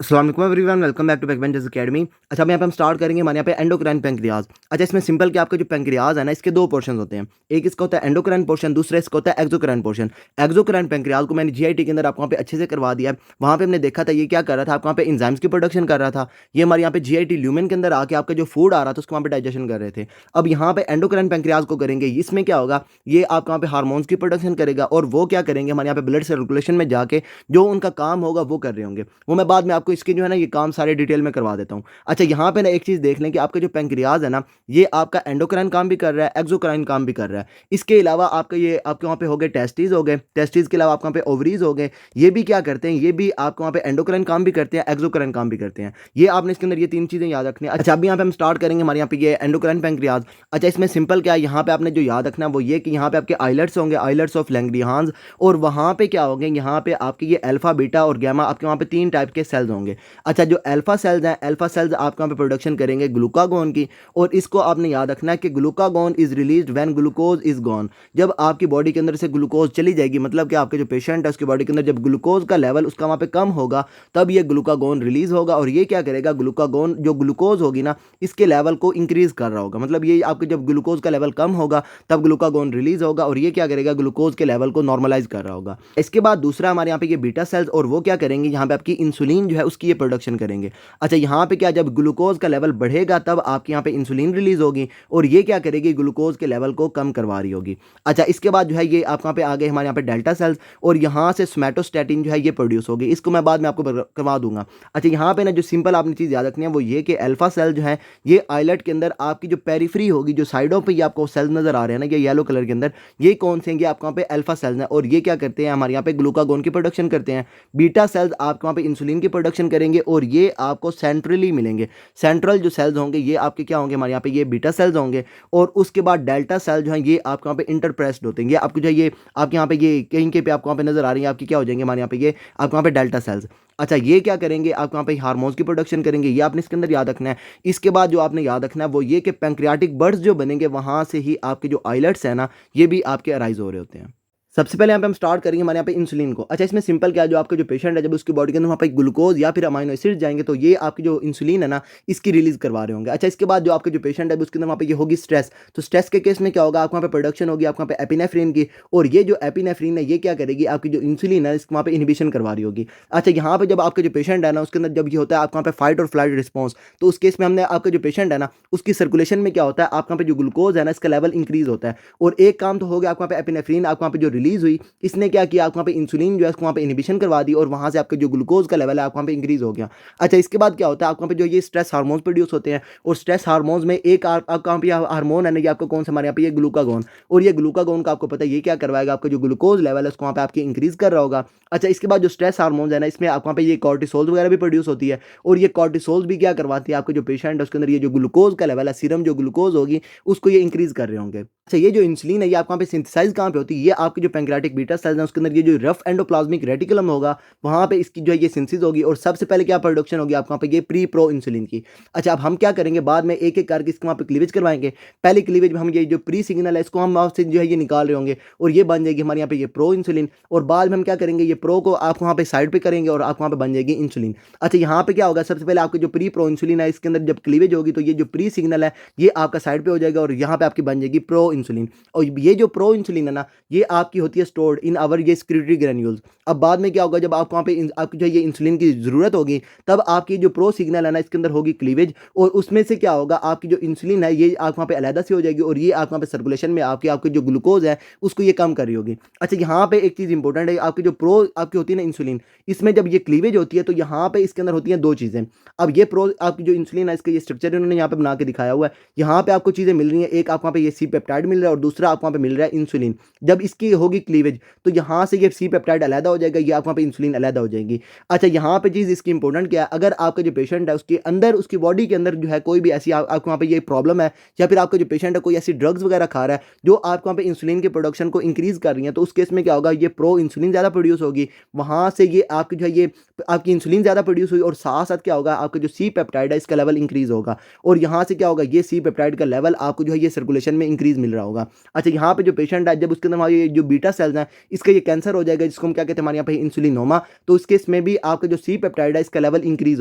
अस्सलाम वालेकुम everyone, welcome back to Backbenchers Academy. अच्छा, अब यहाँ पे हम स्टार्ट करेंगे हमारे यहाँ पे एंडोक्राइन पैंक्रियाज। अच्छा, इसमें सिंपल कि आपका जो पैंक्रियाज है ना, इसके दो पोर्शन होते हैं। एक इसका होता है एंडोक्राइन पोर्शन, दूसरा इसका होता है एक्सोक्राइन पोर्शन। एक्सोक्राइन पैंक्रियाज को मैंने जीआईटी के अंदर आपको वहाँ पे अच्छे से करवा दिया है। वहाँ पे हमने देखा था ये क्या कर रहा था, आपको वहाँ पे इंजाइम्स की प्रोडक्शन कर रहा था। ये हमारे यहाँ पे जीआईटी ल्यूमेन के अंदर आके आपका जो फूड आ रहा था उसको वहाँ पे डाइजेशन कर रहे थे। अब यहाँ पे एंडोक्राइन पैंक्रियाज को करेंगे, इसमें क्या होगा, ये आपका वहाँ पे हार्मोन्स की प्रोडक्शन करेगा और वो क्या करेंगे, हमारे यहाँ पे ब्लड सर्कुलेशन में जाके जो उनका काम होगा वो कर रहे होंगे। वो मैं बाद में आपको इसके जो है ना ये काम सारे डिटेल में करवा देता हूँ। अच्छा, यहाँ पे ना एक चीज़ देख लें कि आपका जो पैंक्रियाज है ना, ये आपका एंडोक्राइन काम भी कर रहा है, एक्सोक्राइन काम भी कर रहा है। इसके अलावा आपका ये आपके वहाँ पे हो गए टेस्टिस हो गए, टेस्टिस के अलावा आपके वहाँ पे ओवरीज हो गए। ये भी क्या करते हैं, ये भी आपके वहाँ पे एंडोक्राइन काम भी करते हैं, एक्सोक्राइन काम भी करते हैं। ये आपने इसके अंदर ये तीन चीज़ें याद रखनी है। अच्छा, अभी यहाँ पे हम स्टार्ट करेंगे हमारे यहाँ पे ये एंडोक्राइन पैंक्रियाज। अच्छा, इसमें सिंपल क्या है, यहाँ पे आपने जो याद रखना है वो ये कि यहाँ पे आपके आइलेट्स होंगे, आइलेट्स ऑफ लैंगरहांस। और वहाँ पे क्या होंगे, यहाँ पे आपके ये अल्फा बीटा और गामा, आपके वहाँ पे तीन टाइप के सेल्स होंगे। अच्छा, जो अल्फा सेल्स हैं, अल्फा सेल्स आपके वहाँ पे प्रोडक्शन करेंगे ग्लूकागोन की। और इसको आपने याद रखना है कि glucagon is released when glucose is gone. जब आपकी बॉडी के अंदर से ग्लूकोज चली जाएगी, मतलब कि आपके जो पेशेंट है उसकी बॉडी के अंदर जब ग्लूकोज का लेवल उसका वहाँ पे कम होगा, तब ये ग्लूकागोन रिलीज होगा। और ये क्या करेगा, ग्लूकागोन जो ग्लूकोज होगी ना, इसके लेवल को इंक्रीज कर रहा होगा। मतलब ये आपके जब ग्लूकोज का लेवल कम होगा तब ग्लूकागोन रिलीज होगा और ये क्या करेगा, ग्लूकोज के लेवल को नॉर्मलाइज कर रहा होगा। इसके बाद दूसरा हमारे यहाँ पे ये बीटा सेल्स, और वो क्या करेंगे, यहाँ पे आपकी इंसुलिन जो है उसकी ये प्रोडक्शन करेंगे। अच्छा, यहाँ पे क्या, जब ग्लूकोज का लेवल बढ़ेगा तब आपके यहाँ पे इंसुलिन रिलीज होगी और ये क्या करेगी, ग्लूकोज के लेवल को कम करवा रही होगी। अच्छा, इसके बाद जो है ये आपके यहाँ पे आ गए हमारे यहाँ पे डेल्टा सेल्स, और यहाँ से सोमैटोस्टैटिन जो है ये प्रोड्यूस होगी। इसको मैं बाद में आपको करवा दूंगा। अच्छा, यहाँ पे ना जो सिंपल आपने चीज़ याद रखनी है वो ये कि अल्फा सेल जो है ये आइलेट के अंदर आपकी जो पेरीफ्री होगी, जो साइडों पर ये आपको सेल्स नजर आ रहे हैं ना, ये येलो कलर के अंदर, ये कौन से हैं, ये आपके वहाँ पे अल्फा सेल्स हैं और ये क्या करते हैं, हमारे यहाँ पे ग्लूकागोन की प्रोडक्शन करते हैं। बीटा सेल्स आपके वहाँ पे इंसुलिन की प्रोडक्शन करेंगे और ये आपको सेंट्रली मिलेंगे। सेंट्रल जो सेल्स होंगे ये आपके क्या होंगे, हमारे यहाँ पे ये बीटा सेल्स होंगे। और उसके बाद डेल्टा सेल जो है ये आपके वहाँ पे इंटरप्रेस्ड होते हैं। ये आपको जो है ये आपके यहाँ पे ये कहीं के पे आपको वहाँ पे नजर आ रही है, आपकी क्या हो जाएंगे, हमारे यहाँ पे ये आपके वहाँ पे डेल्टा सेल्स। अच्छा, ये क्या करेंगे, आपके वहाँ पे हार्मोन्स की प्रोडक्शन करेंगे, ये आपने इसके अंदर याद रखना है। इसके बाद जो आपने याद रखना है वो ये कि पैंक्रियाटिक बर्ड्स जो बनेंगे वहाँ से ही आपके जो आइलेट्स है ना, ये भी आपके अराइज हो रहे होते हैं। सबसे पहले यहाँ पे हम स्टार्ट करेंगे हमारे यहाँ पे इंसुलिन को। अच्छा, इसमें सिंपल क्या है, जो आपका जो पेशेंट है जब उसकी बॉडी के अंदर वहाँ पे ग्लूकोज या फिर अमाइनो एसिड जाएंगे तो ये आपकी जो इंसुलिन है ना इसकी रिलीज करवा रहे होंगे। अच्छा, इसके बाद जो आपके जो पेशेंट है उसके अंदर वहाँ पे ये होगी स्ट्रेस। तो स्ट्रेस के केस में क्या होगा, आपको वहाँ पे प्रोडक्शन होगी आपको वहाँ पे एपिनेफ्रिन की, और ये जो एपिनेफ्रिन है ये क्या करेगी, आपकी जो इंसुलिन है इसको वहाँ पे इनिबिशन करवा रही होगी। अच्छा, यहाँ पे जब आपके जो पेशेंट है ना उसके अंदर जब ये होता है आपको वहाँ पे फाइट और फ्लाइट रिस्पॉन्स, तो उस केस में हमने आपका जो पेशेंट है ना उसकी सर्कुलेशन में क्या होता है, आपका वहाँ पे जो ग्लूकोज है ना इसका लेवल इंक्रीज होता है। और एक काम तो हो गया, आपको वहाँ पे एपिनेफ्रिन आपको वहाँ पे जो रिलीज हुई, इसने क्या किया, आपको वहाँ पे इंसुलिन जो है उसको वहाँ पे इनिबिशन करवा दी और वहाँ से आपके जो ग्लूकोज का लेवल है आपको वहाँ पे इंक्रीज हो गया। अच्छा, इसके बाद क्या होता है, आपको वहाँ पे जो ये स्ट्रेस हार्मोन्स प्रोड्यूस होते हैं, और स्ट्रेस हार्मोन्स में एक आपका वहाँ पे हार्मोन है ना, ये आपको कौन सा, हमारे यहाँ पे ये ग्लूकागोन। और ये ग्लूकागोन का आपको पता है ये क्या करवाएगा, आपका जो ग्लूकोज लेवल है उसको वहाँ पे आपकी इंक्रीज कर रहा होगा। अच्छा, इसके बाद जो स्ट्रेस हार्मोन्स है ना इसमें आपको वहाँ पे ये कॉर्टिसोल वगैरह भी प्रोड्यूस होती है, और ये कॉर्टिसोल भी क्या करवाती है, आपके जो पेशेंट है उसके अंदर ये जो ग्लूकोज का लेवल है, सीरम जो ग्लूकोज होगी उसको ये इंक्रीज कर रहे होंगे। अच्छा, ये जो इंसुलिन है ये आपको वहाँ पे सिंथेसाइज कहाँ पे होती है, ये आपके जो पैंक्रियाटिक बीटा सेल्स हैं उसके अंदर ये जो रफ एंडोप्लाज्मिक रेटिकुलम होगा वहाँ पे इसकी जो है ये सिंथेसिस होगी, और सबसे पहले क्या प्रोडक्शन होगी आपको वहाँ पे ये प्री प्रो इंसुलिन की। अच्छा, अब हम क्या करेंगे, बाद में एक एक करके इसको वहाँ पे क्लीवेज करवाएंगे। पहले क्लीवेज में हम ये जो प्री सिग्नल है इसको हम वहाँ से जो है ये निकाल रहे होंगे और ये बन जाएगी हमारे यहाँ पे ये प्रो इंसुलिन। और बाद में हम क्या करेंगे, ये प्रो को आप वहाँ पे साइड पे करेंगे और आपको वहाँ पे बन जाएगी इंसुलिन। अच्छा, यहाँ पे क्या होगा, सबसे पहले आपके जो प्री प्रो इंसुलिन है इसके अंदर जब क्लीवेज होगी तो ये जो प्री सिग्नल है ये आपका साइड पे हो जाएगा और यहाँ पे आपकी बन जाएगी प्रो इंसुलिन। और ये जो प्रो इंसुलिन है ना ये आपकी होती है स्टोर्ड इन आवर ये सिक्रीटरी ग्रेन्यूल्स। अब बाद में क्या होगा, जब आपको वहाँ पे आपकी जो ये इंसुलिन की ज़रूरत होगी तब आपकी जो प्रो सिग्नल है ना इसके अंदर होगी क्लीवेज, और उसमें से क्या होगा, आपकी जो इंसुलिन है ये आप वहाँ पे अलहदा से हो जाएगी और ये आप वहाँ पे सर्कुलेशन में आपकी आपकी जो ग्लूकोज है उसको ये कम कर रही होगी। अच्छा, यहाँ पे एक चीज़ इंपॉर्टेंट है, आपकी जो प्रो आपकी होती है ना इंसुलिन, इसमें जब ये क्लीवेज होती है तो यहाँ पे इसके अंदर होती हैं दो चीज़ें। अब ये प्रो आपकी जो इंसुलिन है इसका ये स्ट्रक्चर इन्होंने यहाँ पे बना के दिखाया हुआ है। यहाँ पे आपको चीज़ें मिल रही हैं, एक आपको वहाँ पे ये सी पेप्टाइड मिल रहा है और दूसरा आपको वहाँ पे मिल रहा है इंसुलिन। जब इसकी होगी क्लीवेज तो यहाँ से ये सी पेप्टाइड अलहदा हो जाएगा, ये आपको वहाँ पे इंसुलिन अलहदा हो जाएगी। अच्छा, यहाँ पे चीज़ इसकी इंपॉर्टेंट क्या है, अगर आपका जो पेशेंट है उसके अंदर उसकी बॉडी के अंदर जो है कोई भी ऐसी आपको वहाँ पे ये प्रॉब्लम है, या फिर आपका जो पेशेंट है कोई ऐसी ड्रग्स वगैरह खा रहा है जो आपको वहाँ पे इंसुलिन के प्रोडक्शन को इंक्रीज कर रही है, तो उस केस में क्या होगा, ये प्रो इंसुलिन ज़्यादा प्रोड्यूस होगी, वहाँ से ये आपकी जो है ये आपकी इंसुलिन ज़्यादा प्रोड्यूस हुई और साथ साथ क्या होगा, आपका जो सी पेप्टाइड है इसका लेवल इंक्रीज होगा, और यहाँ से क्या होगा, ये सी पेप्टाइड का लेवल आपको जो है ये सर्कुलेशन में इंक्रीज मिल रहा होगा। अच्छा, यहाँ पे जो पेशेंट है जब उसके अंदर ये जो बीटा सेल्स हैं, इसका ये कैंसर हो जाएगा, जिसको हम क्या कहते हैं हमारे यहाँ पे इंसुलिनोमा। तो इस केस में भी आपका जो सी पेप्टाइड है इसका लेवल इंक्रीज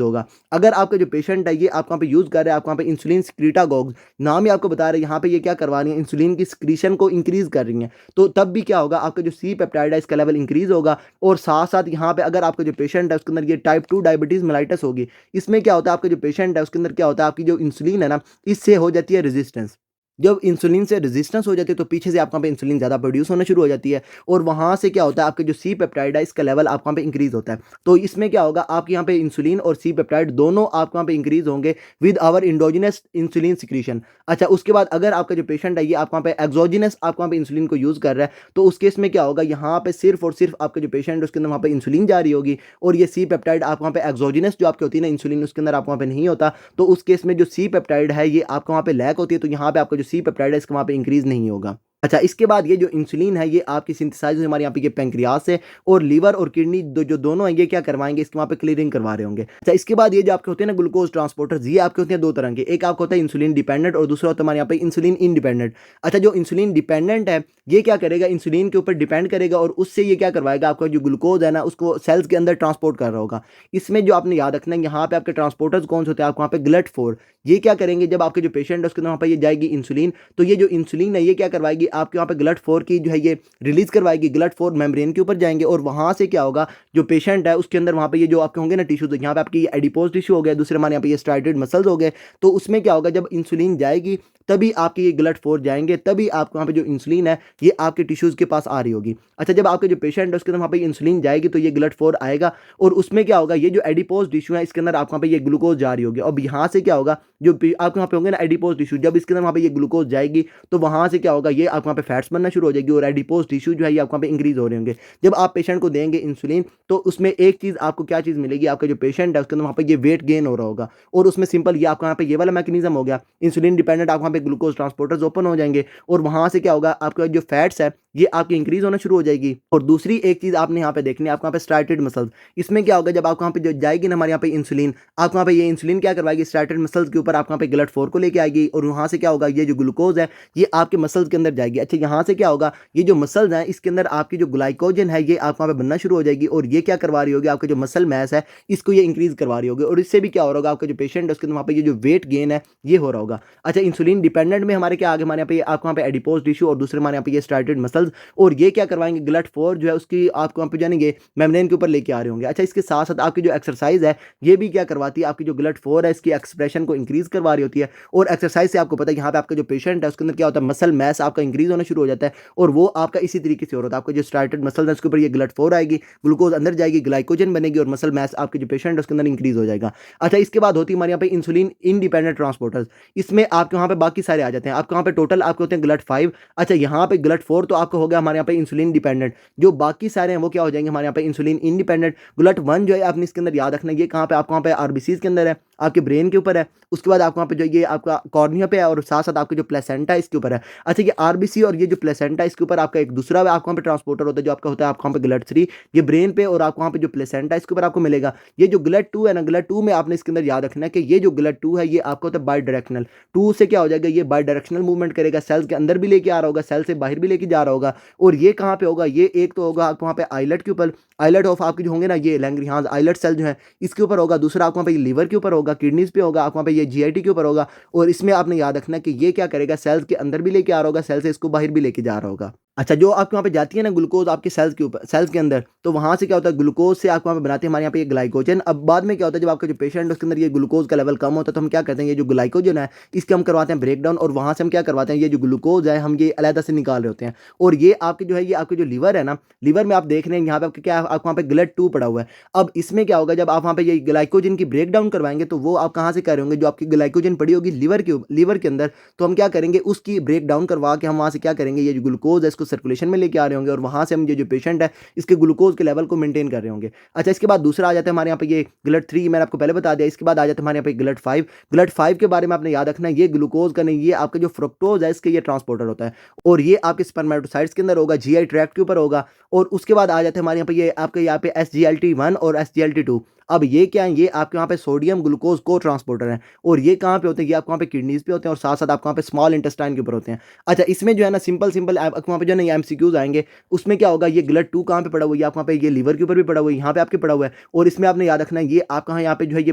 होगा। अगर आपका जो पेशेंट है ये आपको यहाँ पे यूज़ कर रहा है, आपको यहाँ पे इंसुलिन सिक्रीटागॉग्स नाम ही आपको बता रहे हैं, यहाँ पे ये क्या करवा रही है, इंसुलिन की सिक्रीशन को इंक्रीज कर रही हैं। तो तब भी क्या होगा, आपका जो सी पेप्टाइड है इसका लेवल इंक्रीज होगा। और साथ साथ यहाँ पे अगर आपका जो पेशेंट है उसके अंदर ये टाइप 2 डायबिटीज़ मेलाइटस होगी, इसमें क्या होता है, आपका जो पेशेंट है उसके अंदर क्या होता है, आपकी जो इंसुलिन है ना, इससे हो जाती है रेजिस्टेंस। जब इंसुलिन से रेजिस्टेंस हो जाती है तो पीछे से आपके वहाँ पे इंसुलिन ज़्यादा प्रोड्यूस होना शुरू हो जाती है, और वहाँ से क्या होता है, आपके जो सी पेप्टाइड है इसका लेवल आपके वहाँ पे इंक्रीज होता है। तो इसमें क्या होगा, आपके यहाँ पे इंसुलिन और सी पेप्टाइड दोनों आपके वहाँ पे इंक्रीज होंगे with our endogenous insulin secretion. अच्छा, उसके बाद अगर आपका जो पेशेंट है ये आपके वहाँ पे एक्सोजिनस आपके वहाँ पे इंसुलिन को यूज़ कर रहा है, तो उस केस में क्या होगा, यहाँ पे सिर्फ और सिर्फ आपका जो पेशेंट है उसके अंदर वहाँ पे इंसुलिन जा रही होगी, और ये सी पेप्टाइड आपके वहाँ पे एक्सोजिनस जो आपकी होती है ना इंसुलिन, उसके अंदर आपके वहाँ पे नहीं होता। तो उस केस में जो सी पेप्टाइड है ये आपके वहाँ पे लैक होती है, तो यहाँ पे आपका जो सी पेप्टाइड है इसका वहाँ पे इंक्रीज नहीं होगा। अच्छा, इसके बाद ये जो इंसुलिन है ये आपकी सिंथेसाइज हमारे यहाँ पे ये पैंक्रियास है और लीवर और किडनी जो दोनों हैं ये क्या करवाएंगे, इसके वहाँ पे क्लीयरिंग करवा रहे होंगे। अच्छा, इसके बाद ये जो आपके होते हैं ना ग्लूकोज ट्रांसपोर्टर्स, ये आपके होते हैं दो तरह के, एक आपका होता है इंसुलिन डिपेंडेंट और दूसरा होता है हमारे यहाँ पे इंसुलिन इंडिपेंडेंट। अच्छा, जो इंसुलिन डिपेंडेंट है ये क्या करेगा, इंसुलिन के ऊपर डिपेंड करेगा और उससे ये क्या करवाएगा, आपका जो ग्लूकोज है ना उसको सेल्स के अंदर ट्रांसपोर्ट कर रहा होगा। इसमें जो आपने याद रखना है, यहाँ पे आपके ट्रांसपोर्टर्स कौन से होते हैं, आपको वहाँ पे GLUT4, ये क्या करेंगे, जब आपके जो पेशेंट है उसके वहाँ पे ये जाएगी इंसुलिन, तो ये जो इंसुलिन है ये क्या करवाएगी, आपके वहाँ पे GLUT4 की जो है ये रिलीज करवाएगी, GLUT4 मेम्ब्रेन के ऊपर जाएंगे, और वहाँ से क्या होगा, जो पेशेंट है उसके अंदर वहाँ पे ये जो आपके होंगे ना टिश्यूज, यहाँ पे आपकी एडिपोज टिश्यू हो गया, दूसरे हमारे यहाँ पे ये स्ट्राइटेड मसल्स हो गए, तो उसमें क्या होगा, जब इंसुलिन जाएगी तभी आपके ये GLUT4 जाएंगे, तभी आपके वहाँ पे जो इंसुलिन है ये आपके टिश्यूज़ के पास आ रही होगी। अच्छा, जब आपके जो पेशेंट है उसके अंदर वहाँ पे इंसुलिन जाएगी तो ये GLUT4 आएगा, और उसमें क्या होगा, ये जो एडिपोज टिश्यू है इसके अंदर आपके वहाँ पे ये ग्लूकोज जा रही होगी। अब यहाँ से क्या होगा, जो आपके वहाँ पे होंगे ना एडिपोज टिश्यू, जब इसके अंदर वहाँ पे ये ग्लूकोज जाएगी तो वहाँ से क्या होगा, ये आपके वहाँ पे फैट्स बनना शुरू हो जाएगी, और एडिपोज टिश्यू जो है ये आपके वहाँ पे इंक्रीज हो रहे होंगे। जब आप पेशेंट को देंगे इंसुलिन तो उसमें एक चीज़ आपको क्या चीज़ मिलेगी, आपका जो पेशेंट है उसके अंदर वहाँ पे ये वेट गेन हो रहा होगा, और उसमें सिंपल ये आपका यहाँ पे ये वाला मैकेनिज्म हो गया, इंसुलिन डिपेंडेंट आपको वहाँ पे ग्लूकोज ट्रांसपोर्टर्स ओपन हो जाएंगे, और वहाँ से क्या होगा, आपका जो फैट्स है ये आपकी इंक्रीज होना शुरू हो जाएगी। और दूसरी एक चीज़ आपने यहाँ पे देखनी है, आपको यहाँ पे स्ट्राइटेड मसल्स, इसमें क्या होगा, जब आपको यहाँ पे जो जाएगी ना हमारे यहाँ पे इंसुलिन, आपको यहाँ पे ये इंसुलिन क्या करवाएगी, स्ट्राइटेड मसल्स के ऊपर आपको यहाँ पे GLUT4 को लेके आएगी, और वहाँ से क्या होगा, ये जो ग्लूकोज है ये आपके मसल्स के अंदर जाएगी। अच्छा, यहाँ से क्या होगा, ये जो मसल्स हैं इसके अंदर आपकी जो ग्लाइकोजन है ये आपको वहाँ पे बनना शुरू हो जाएगी, और ये क्या करवा रही होगी, आपका जो मसल मैस है इसको ये इंक्रीज करवा रही होगी, और इससे भी क्या हो रहा होगा, आपका जो पेशेंट है उसके अंदर वहाँ पे ये जो वेट गेन है ये हो रहा होगा। अच्छा, इंसुलिन डिपेंडेंट में हमारे क्या आगे, हमारे यहाँ पे आपको वहाँ पे एडिपोज टिश्यू, और दूसरे हमारे यहाँ पे ये स्ट्राइटेड मसल्स, और ये क्या करवाएंगे, GLUT4 जो है उसकी आपको वहाँ पे जानेंगे मेम्ब्रेन के ऊपर लेके आ रहे होंगे। अच्छा, इसके साथ साथ आपकी जो एक्सरसाइज है ये भी क्या करवाती है, आपकी जो GLUT4 है इसकी एक्सप्रेशन को इंक्रीज करवा रही होती है, और एक्सरसाइज से आपको पता है यहाँ पे आपका जो पेशेंट है उसके अंदर क्या होता है, मसल मैस आपका इंक्रीज होना शुरू हो जाता है, और वो आपका इसी तरीके से हो रहा है, आपका जो स्ट्राइटेड मसल है उसके ऊपर ये GLUT4 आएगी, ग्लूकोज अंदर जाएगी, ग्लाइकोजन बनेगी, और मसल मैस आपके जो पेशेंट है उसके अंदर इंक्रीज हो जाएगा। अच्छा, इसके बाद होती है हमारे यहाँ पे इंसुलिन इंडिपेंडेंट ट्रांसपोर्टर्स, इसमें आपके वहाँ पे बाकी सारे आ जाते हैं, आपके वहाँ पे टोटल आपके होते हैं GLUT5। अच्छा, यहाँ पे GLUT4 तो आपका हो गया हमारे यहाँ पे इंसुलिन डिपेंडेंट, जो बाकी सारे हैं वो क्या हो जाएंगे हमारे यहाँ पे इंसुलिन इंडिपेंडेंट। GLUT1 जो है आपने इसके अंदर याद रखना है, ये कहाँ पे, आपको वहाँ पे आरबीसीज के अंदर है, आपके ब्रेन के ऊपर है, उसके बाद आपको वहाँ पे जो ये आपका कॉर्निया पे है, और साथ साथ आपके जो प्लेसेंटा है इसके ऊपर है। अच्छा, ये आरबीसी और ये जो प्लेसेंटा इसके ऊपर आपका एक दूसरा आपको वहाँ पे ट्रांसपोर्टर होता है, जो आपका होता है आपको वहाँ पे GLUT3, ये ब्रेन पे, और आपको वहाँ पे जो प्लेसेंटा इसके ऊपर आपको मिलेगा। ये जो GLUT2 है ना, GLUT2 में आपने इसके अंदर याद रखना है कि ये जो GLUT2 है ये आपका होता है बाई डायरेक्शनल, 2 से क्या हो जाएगा, ये बाई डायरेक्शनल मूवमेंट करेगा, सेल्स के अंदर भी लेके आ रहा होगा, सेल से बाहर भी लेके जा रहा होगा। और ये कहाँ पे होगा, ये एक तो होगा आपको वहाँ पे आइलेट के ऊपर, आइलेट ऑफ आपके जो होंगे ना ये लैंग्रिहांस आइलेट सेल जो है इसके ऊपर होगा, दूसरा आपको वहाँ पे लीवर के ऊपर होगा, किडनीज पे होगा, आपको वहाँ पे ये GIT के ऊपर होगा, और इसमें आपने याद रखना है कि ये क्या करेगा, सेल्स के अंदर भी लेके आ रहा होगा, सेल से इसको बाहर भी लेके जा रहा होगा। अच्छा, जो आपके वहाँ पे जाती है ना ग्लूकोज आपके सेल्स के ऊपर, सेल्स के अंदर, तो वहाँ से क्या होता है, ग्लूकोज से आपको वहाँ पे बनाते हैं हमारे यहाँ पे ये ग्लाइकोजन। अब बाद में क्या होता है, जब आपका जो पेशेंट है उसके अंदर ये ग्लूकोज का लेवल कम होता है तो हम क्या करते हैं, ये जो ग्लाइकोजन है इसके हम करवाते हैं ब्रेक डाउन, और वहाँ से हम क्या करवाते हैं, ये जो ग्लूकोज है हम ये अलहदा से निकाल रहे होते हैं। और ये आपके जो है ये आपके जो लीवर है ना, लीवर में आप देख रहे हैं यहाँ पे आपके क्या, आपको वहाँ पे GLUT2 पड़ा हुआ है। अब इसमें क्या होगा, जब आप वहाँ पे ये ग्लाइकोजन की ब्रेक डाउन करवाएंगे तो वो आप कहाँ से कर रहे होंगे, जो आपकी ग्लाइकोजन पड़ी होगी लीवर के अंदर, तो हम क्या करेंगे, उसकी ब्रेक डाउन करवा के हम वहाँ से क्या करेंगे, ये जो ग्लूकोज है इसको सर्कुलेशन में लेके आ रहे होंगे, और वहाँ से हम ये जो पेशेंट है इसके ग्लूकोज के लेवल को मेंटेन कर रहे होंगे। अच्छा, इसके बाद दूसरा आ जाता है हमारे यहाँ पे ये GLUT3, मैंने आपको पहले बता दिया। इसके बाद आ जाता है हमारे यहाँ पे GLUT5 के बारे में आपने याद रखना है, ये ग्लूकोज का नहीं, ये आपका जो फ्रुक्टोज है इसके ये ट्रांसपोर्टर होता है, और ये आपके स्पर्मेटोसाइट्स के अंदर होगा, GI ट्रैक्ट के ऊपर होगा। और उसके बाद आ जाते हैं हमारे यहाँ पे ये आपके यहाँ पे SGLT1 और SGLT2। अब ये क्या है, ये आपके वहाँ पे सोडियम ग्लूकोज को ट्रांसपोर्टर हैं और ये कहाँ पे होते हैं, ये आपके वहाँ पे किडनीज़ पे होते हैं और साथ-साथ आपके वहाँ पे स्मॉल इंटेस्टाइन के ऊपर होते हैं। अच्छा, इसमें जो है ना सिंपल आपके वहाँ पे जो है ना ये एमसीक्यूज़ आएँगे, उसमें क्या होगा, ये ग्लट 2 कहाँ पे पड़ा हुआ है, ये आपके वहाँ पे ये लीवर के ऊपर भी पड़ा हुआ है, यहाँ पे आपके पड़ा हुआ है और इसमें आपने याद रखना है ये आपका यहाँ पे जो है ये